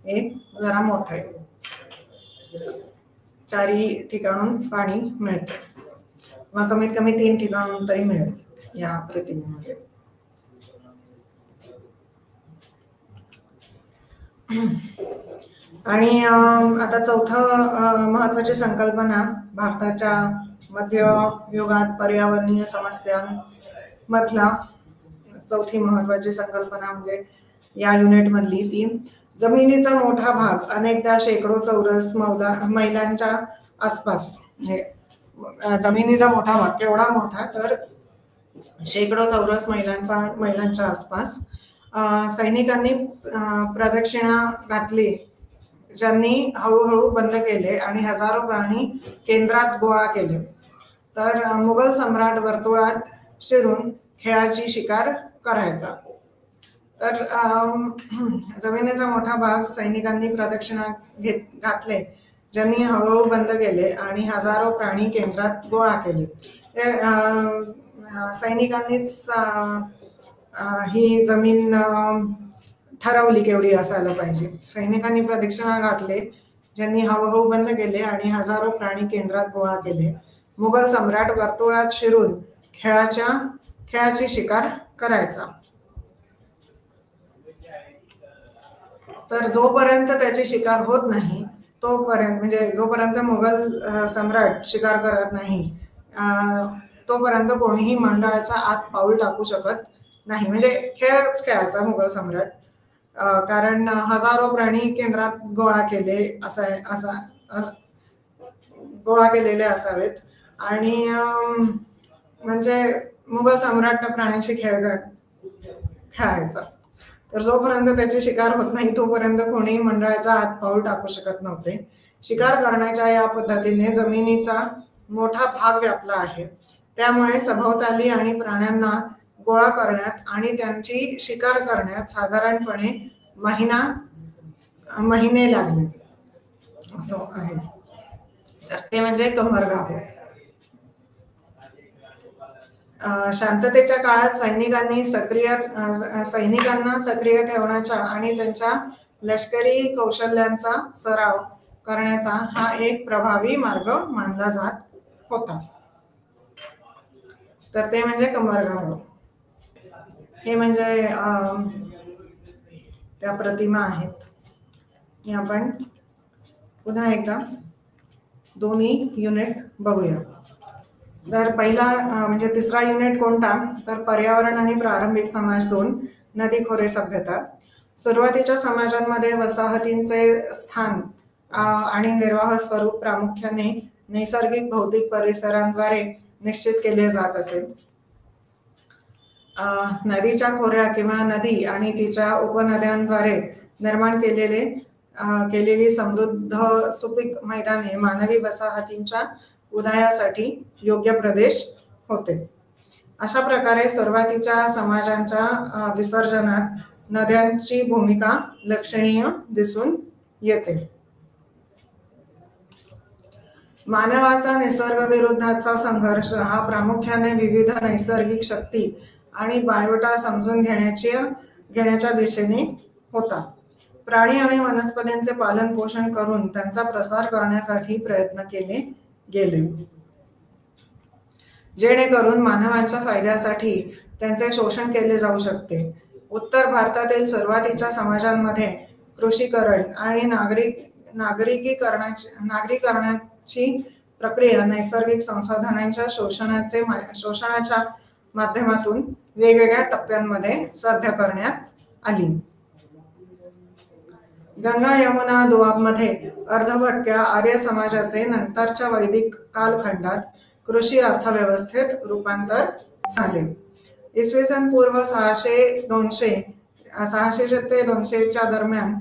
हे जरा मोठं आहे. 4ही ठिकाणून पाणी मिळतं. मग कमीत कमी 3 ठिकाणून तरी मिळेल या प्रतिमेमध्ये. आणि आता चौथं महत्वाची संकल्पना भारताच्या मध्ययुगात पर्यावरणीय समस्यांमधला चौथी महत्वाची संकल्पना म्हणजे या युनिट मधली ती जमिनीचा मोठा भाग अनेकदा शेकडो चौरस मैलांच्या आसपास. जमिनीचा मोठा भाग केवढा मोठा तर शेकडो चौरस मैलांच्या आसपास सैनिकांनी प्रदक्षिणा घातली, ज्यांनी हळूहळू बंद केले आणि हजारो प्राणी केंद्रात गोळा केले. तर मुघल सम्राट वर्तुळात शिरून खेळाची शिकार करायचा. तर जमिनीचा मोठा भाग सैनिकांनी प्रदक्षिणा घातले, ज्यांनी हळूहळू बंद केले आणि हजारो प्राणी केंद्रात गोळा केले. सैनिकांनीच ही जमीन ठरवली केवढी असायला पाहिजे. सैनिकांनी प्रदक्षिणा घातले, ज्यांनी हळूहळू बंद केले आणि हजारो प्राणी केंद्रात गोळा केले. मुघल सम्राट वर्तुळात शिरून खेळाची शिकार करायचा. तर जोपर्यंत त्याची शिकार होत नाही तोपर्यंत म्हणजे जोपर्यंत मुघल सम्राट शिकार करत नाही तोपर्यंत कोणीही मंडळाच्या आत पाऊल टाकू शकत नाही. म्हणजे खेळच खेळायचा मुघल सम्राट. कारण हजारो प्राणी केंद्रात गोळा केलेले असावेत आणि म्हणजे मुघल सम्राट प्राण्यांशी खेळायचा. तर जोपर्यंत त्याची शिकार होत नाही तोपर्यंत कोणीही मंडळाच्या आत पाऊल टाकू शकत नव्हते. शिकार करण्याच्या या पद्धतीने जमिनीचा मोठा भाग व्यापला आहे. त्यामुळे सभोवताली आणि प्राण्यांना गोळा करण्यात आणि त्यांची शिकार करण्यात साधारणपणे महिने लागले असं आहे. तर ते म्हणजे कमरगाव. शांततेच्या काळात सैनिकांना सक्रिय ठेवण्याच्या आणि त्यांच्या लष्करी कौशल्यांचा सराव करण्याचा हा एक प्रभावी मार्ग मानला जात होता. तर ते म्हणजे कमरगाव. हे म्हणजे त्या प्रतिमा आहेत. आपण पुन्हा एकदा दोन्ही युनिट बघूया. तर पहिला म्हणजे तिसरा युनिट कोणता तर पर्यावरण आणि प्रारंभिक समाज 2 नदीखोरे सभ्यता. सुरुवातीच्या समाजांमध्ये वसाहतींचे स्थान आणि निर्वाह स्वरूप प्रामुख्याने नैसर्गिक भौतिक परिसरांद्वारे निश्चित केले जात असे. नदीच्या खोऱ्या किंवा नदी आणि तिच्या उपनद्यांद्वारे निर्माण केलेली समृद्ध सुपीक मैदाने मानवी वसाहतींच्या उदयासाठी योग्य प्रदेश होते. अशा प्रकारे सुरुवातीच्या समाजांच्या विसर्जनात नद्यांची भूमिका लक्षणीय दिसून येते. मानवाचा निसर्ग विरुद्धचा संघर्ष हा प्रामुख्याने विविध नैसर्गिक शक्ती आणि बायोटा समजून घेण्याच्या दिशेने होता. प्राणी आणि वनस्पतींचे पालन पोषण करून त्यांचा प्रसार करण्यासाठी प्रयत्न केले गेले, जेणेकरून मानवांच्या फायद्यासाठी त्यांचे शोषण केले जाऊ शकते. उत्तर भारतातील सुरुवातीच्या समाजांमध्ये कृषीकरण आणि नागरीकरणाची प्रक्रिया नैसर्गिक संसाधनांच्या शोषणाच्या माध्यमातून वेगवेगळ्या टप्प्यांमध्ये साध्य करण्यात आली. गंगा यमुना दोआबमध्ये अर्धभटक्या आर्य समाजाचे नंतरच्या वैदिक कालखंडात कृषी अर्थव्यवस्थेत रूपांतर झाले. इसवी सन पूर्व 600 ते 200च्या दरम्यान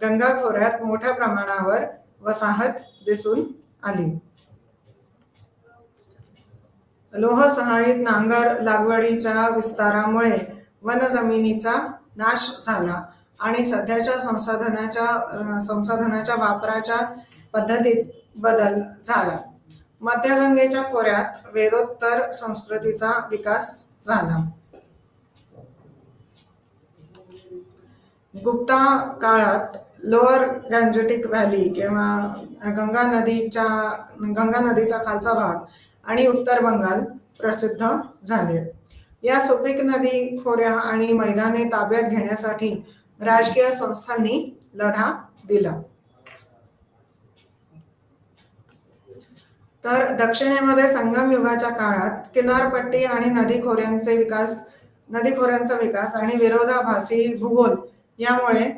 गंगा खोऱ्यात मोठ्या प्रमाणावर वसाहत दिसून आली. लोह सहाय्यित नांगर लागवडीच्या विस्तारामुळे वनजमिनीचा नाश झाला आणि सध्याच्या संसाधनाच्या वापराच्या पद्धतीत बदल झाला. मध्यगंगेच्या खोऱ्यात वेदोत्तर संस्कृतीचा विकास झाला. गुप्ता काळात लोअर गँजेटिक व्हॅली किंवा गंगा नदीचा खालचा भाग आणि उत्तर बंगाल प्रसिद्ध झाले. या सुपीक नदी खोऱ्या आणि मैदाने ताब्यात घेण्यासाठी राजकीय संस्थांनी लढा दिला. तर दक्षिणेमध्ये संगम युगाच्या काळात किनारपट्टी आणि नदीखोऱ्यांचा विकास आणि विरोधाभासी भूगोल यामुळे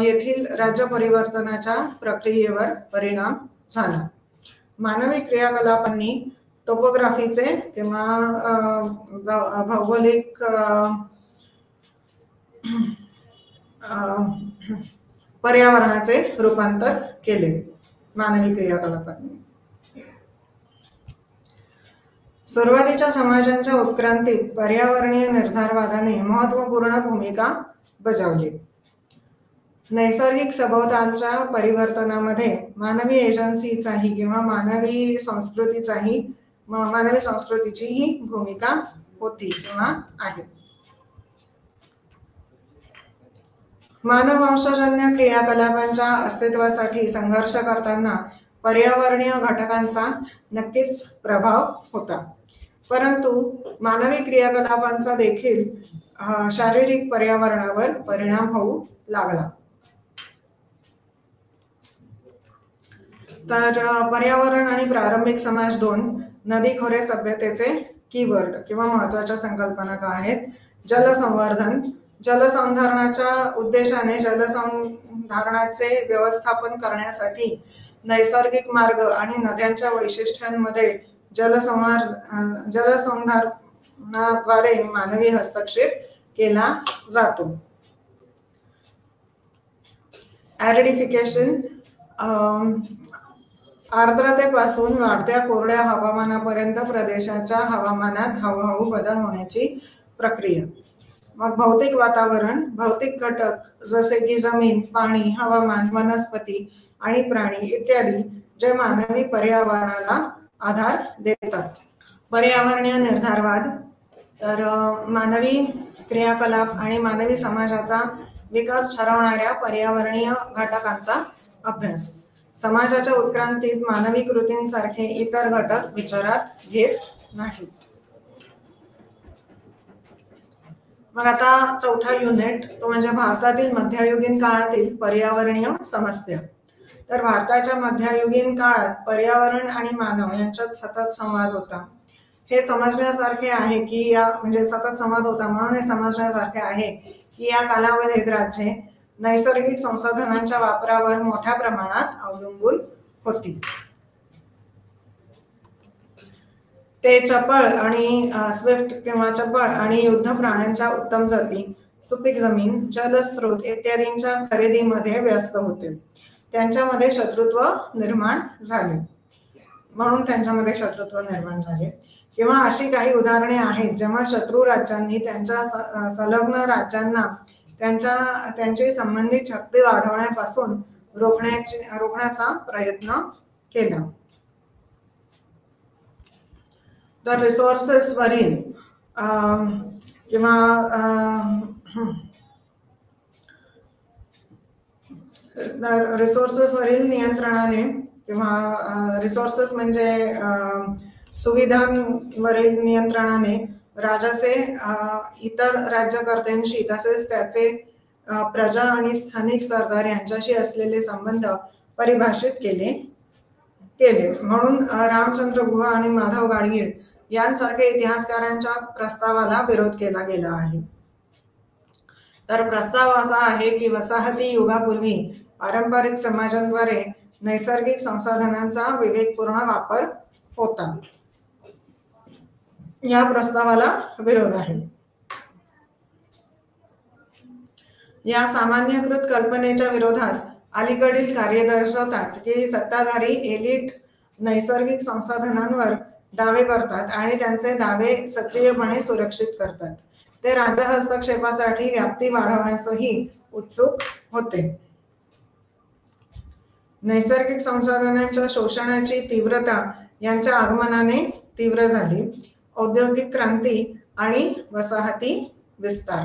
येथील राज्य परिवर्तनाच्या प्रक्रियेवर परिणाम झाला. मानवी क्रियाकलापांनी टोपोग्राफीचे किंवा भौगोलिक पर्यावरणाचे रूपांतर केले. मानवी क्रियाकलापांनी सुरुवातीच्या समाजांच्या उत्क्रांतीत पर्यावरणीय निर्धारवादाने महत्त्वपूर्ण भूमिका बजावली. नैसर्गिक सभोवतालच्या परिवर्तनामध्ये मानवी एजन्सीचाही किंवा मानवी संस्कृतीचीही भूमिका होती किंवा आहे. मानववंशजन्य क्रियाकलापांच्या अस्तित्वासाठी संघर्ष करताना पर्यावरणीय घटकांचा नक्कीच प्रभाव होता, परंतु मानवी क्रियाकलापांचा देखील शारीरिक पर्यावरणावर परिणाम होऊ लागला. तर पर्यावरण आणि प्रारंभिक समाज 2 नदीखोरे सभ्यतेचे कीवर्ड किंवा महत्वाच्या संकल्पना काय आहेत? जलसंवर्धन. जलसंधारणाच्या उद्देशाने जलसंधारणाचे व्यवस्थापन करण्यासाठी नैसर्गिक मार्ग आणि नद्यांच्या वैशिष्ट्यांमध्ये जलसंधारणाद्वारे मानवी हस्तक्षेप केला जातो. ॲरिडिफिकेशन. आर्द्रतेपासून वाढत्या कोरड्या हवामानापर्यंत प्रदेशाच्या हवामानात हळूहळू बदल होण्याची प्रक्रिया. मग भौतिक वातावरण. भौतिक घटक जसे की जमीन, पाणी, हवामान, वनस्पती आणि प्राणी इत्यादी जे मानवी पर्यावरणाला आधार देतात. पर्यावरणीय निर्धारवाद. तर मानवी क्रियाकलाप आणि मानवी समाजाचा विकास ठरवणाऱ्या पर्यावरणीय घटकांचा अभ्यास. समाजाच्या उत्क्रांतीत मानवी कृतींसारखे इतर घटक विचारात घेत नाहीत. मग आता चौथा युनिट तो म्हणजे भारतातील मध्ययुगीन काळातील पर्यावरणीय समस्या. तर भारताच्या मध्ययुगीन काळात पर्यावरण आणि मानव यांच्यात सतत संवाद होता. हे समजण्यासारखे आहे की सतत संवाद होता म्हणून हे समजण्यासारखे आहे की या कालावधीत राज्ये नैसर्गिक संसाधनांच्या वापरावर मोठ्या प्रमाणात अवलंबून होती. ते चपळ आणि स्विफ्ट किंवा चपळ आणि युद्ध प्राण्यांच्या उत्तम जाती, सुपीक जमीन, जलस्रोत इत्यादींच्या खरेदीमध्ये व्यस्त होते. त्यांच्यामध्ये शत्रुत्व निर्माण झाले. म्हणून त्यांच्यामध्ये शत्रुत्व निर्माण झाले. किंवा अशी काही उदाहरणे आहेत जेव्हा शत्रू राज्यांनी त्यांच्या संलग्न राज्यांना त्यांची संबंधित शक्ती वाढवण्यापासून रोखण्याचा प्रयत्न केला. तर रिसोर्सेसवरील किंवा रिसोर्सेसवरील नियंत्रणाने किंवा रिसोर्सेस म्हणजे सुविधांवरील नियंत्रणाने राजाचे इतर राज्यकर्त्यांशी तसेच त्याचे प्रजा आणि स्थानिक सरदार यांच्याशी असलेले संबंध परिभाषित केले. म्हणून रामचंद्र गुहा आणि माधव गाडगीळ यांसारख्या इतिहासकारांच्या प्रस्तावाला विरोध केला गेला आहे. तर प्रस्ताव असा आहे की वसाहती युगापूर्वी पारंपरिक समाजांद्वारे नैसर्गिक संसाधनांचा विवेकपूर्ण वापर होता. या प्रस्तावाला विरोध आहे. या सामान्यकृत कल्पनेच्या विरोधात अलीकडील कार्य दर्शवतात की सत्ताधारी एलिट नैसर्गिक संसाधनांवर दावे करतात आणि त्यांचे दावे सक्रियपणे सुरक्षित करतात. ते राज्य हस्तक्षेपासाठी व्याप्ती वाढवण्यासही उत्सुक होते. नैसर्गिक संसाधनांच्या शोषणाची तीव्रता यांच्या आगमनाने तीव्र झाली. औद्योगिक क्रांती आणि वसाहती विस्तार.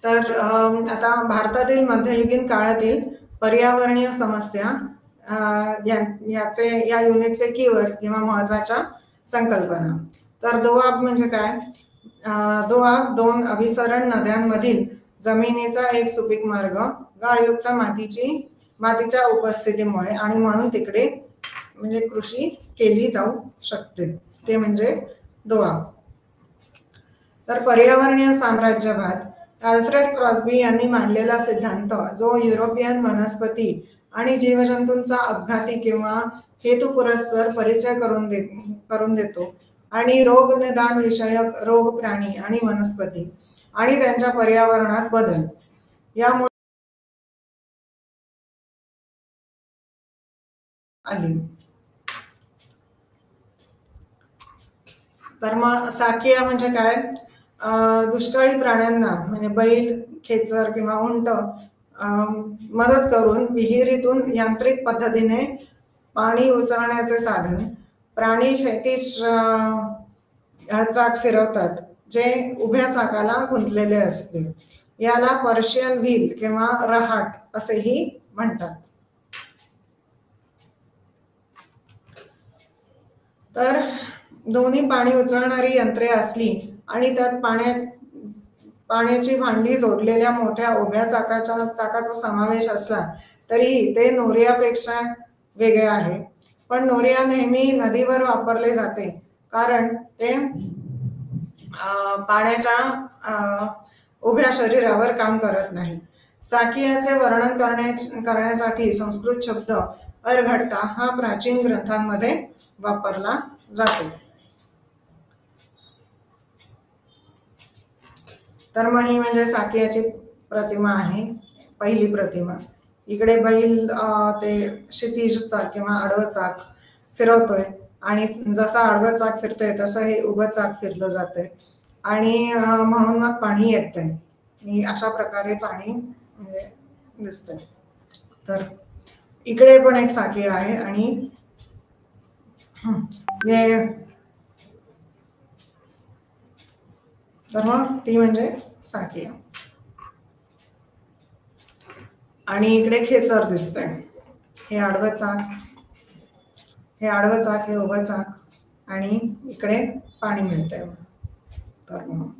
तर आता भारतातील मध्ययुगीन काळातील पर्यावरणीय समस्या या युनिटचे कीवर्ड किंवा महत्वाच्या संकल्पना. तर दोआब म्हणजे काय? दोआब दोन अभिसरण नद्यांमधील जमिनीचा एक सुपीक मार्ग गाळयुक्त मातीच्या उपस्थितीमुळे आणि म्हणून तिकडे म्हणजे कृषी केली जाऊ शकते, ते म्हणजे दोआब. तर पर्यावरणीय साम्राज्यवाद अल्फ्रेड क्रॉस्बी यांनी मांडलेला सिद्धांत जो युरोपियन वनस्पती आणि जीवजंतूंचा अपघाती किंवा हेतुपुरस्सर परिचय करून देतो आणि रोगनिदान विषयक रोग प्राणी आणि वनस्पती आणि त्यांच्या पर्यावरणात बदल यामुळे आली. तर मग साकिया म्हणजे काय? दुष्काळी प्राण्यांना म्हणजे बैल, खेचर किंवा उंट मदत करून विहिरीतून यांत्रिक पद्धतीने पाणी उचलण्याचे साधन. प्राणी क्षैतिज चाक फिरवतात जे उभ्या चाकाला गुंतलेले असते. याला पर्शियन व्हील किंवा रहाट असेही म्हणतात. तर दोन्ही पाणी उचलणारी यंत्रे असली आणि त्यात पाण्याची भांडी जोडलेल्या मोठ्या उभ्या चाकाचा समावेश असला तरीही ते नोरियापेक्षा वेगळे आहे. पण नोरिया नेहमी नदीवर वापरले जाते कारण ते पाण्याच्या उभ्या शरीरावर काम करत नाही. साकियाचे वर्णन करण्यासाठी संस्कृत शब्द अर्घट्टा हा प्राचीन ग्रंथांमध्ये वापरला जातो. तर मग ही म्हणजे साकियाची प्रतिमा आहे, पहिली प्रतिमा. इकडे बैल ते क्षितिज चाक किंवा आडवं चाक फिरवतोय आणि जसा आडवं चाक फिरतोय तसं हे उभं चाक फिरलं जातंय आणि म्हणून मग पाणी येतंय. अशा प्रकारे पाणी म्हणजे दिसतंय. तर इकडे पण एक साकिया आहे आणि तर मग ती म्हणजे साकिया. आणि इकडे खेचर दिसतंय. हे आडवं चाक, हे उभं चाक आणि इकडे पाणी मिळतंय. तर मग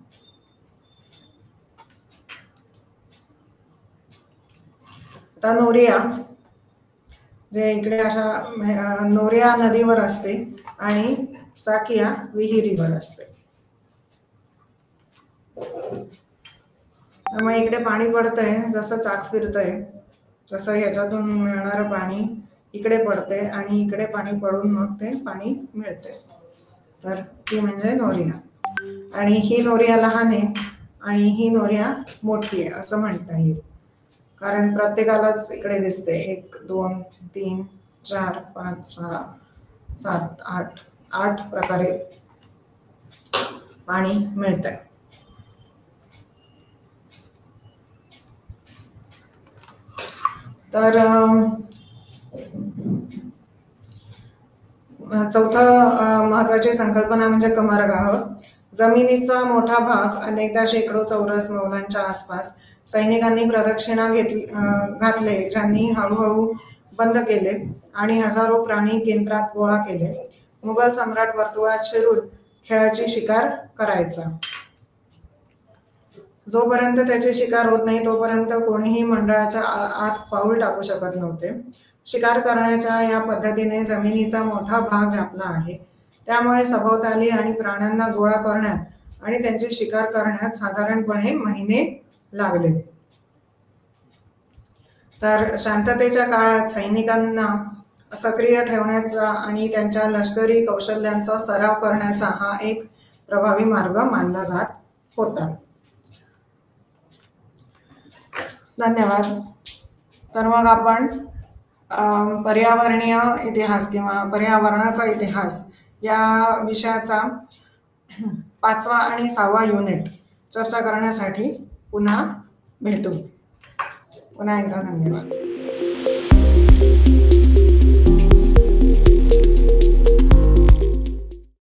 आता नोरिया जे इकडे अशा नोरिया नदीवर असते आणि साकिया विहिरीवर असते. त्यामुळे इकडे पाणी पडतंय, जसं चाक फिरतंय तसं ह्याच्यातून मिळणारं पाणी इकडे पडते आणि इकडे पाणी पडून मग ते पाणी मिळते. तर ती म्हणजे नोरिया. आणि ही नोरिया लहान आहे आणि ही नोरिया मोठी आहे असं म्हणता येईल, कारण प्रत्येकालाच इकडे दिसते 1 2 3 4 5 6 7 8 प्रकारे पाणी मिळतंय. तर चौथं महत्वाची संकल्पना म्हणजे कमरगाह. जमिनीचा मोठा भाग अनेकदा शेकडो चौरस मैलांच्या आसपास सैनिकांनी प्रदक्षिणा घातले, ज्यांनी हळूहळू बंद केले आणि हजारो प्राणी केंद्रात गोळा केले. मुघल सम्राट वर्तुळात शिरून खेळाची शिकार करायचा. जोपर्यंत त्याची शिकार होत नाही तोपर्यंत कोणीही मंडळाच्या आत पाऊल टाकू शकत नव्हते. शिकार करण्याच्या या पद्धतीने जमिनीचा मोठा भाग व्यापला आहे. त्यामुळे सभोवताली आणि प्राण्यांना गोळा करण्यात आणि त्यांची शिकार करण्यात साधारणपणे महिने लागले. तर शांततेच्या काळात सैनिकांना सक्रिय ठेवण्याचा आणि त्यांच्या लष्करी कौशल्यांचा सराव करण्याचा हा एक प्रभावी मार्ग मानला जात होता. धन्यवाद. तर मग आपण पर्यावरणीय इतिहास किंवा पर्यावरणाचा इतिहास या विषयाचा 5वा आणि 6वा युनिट चर्चा करण्यासाठी पुन्हा भेटू. पुन्हा एकदा धन्यवाद.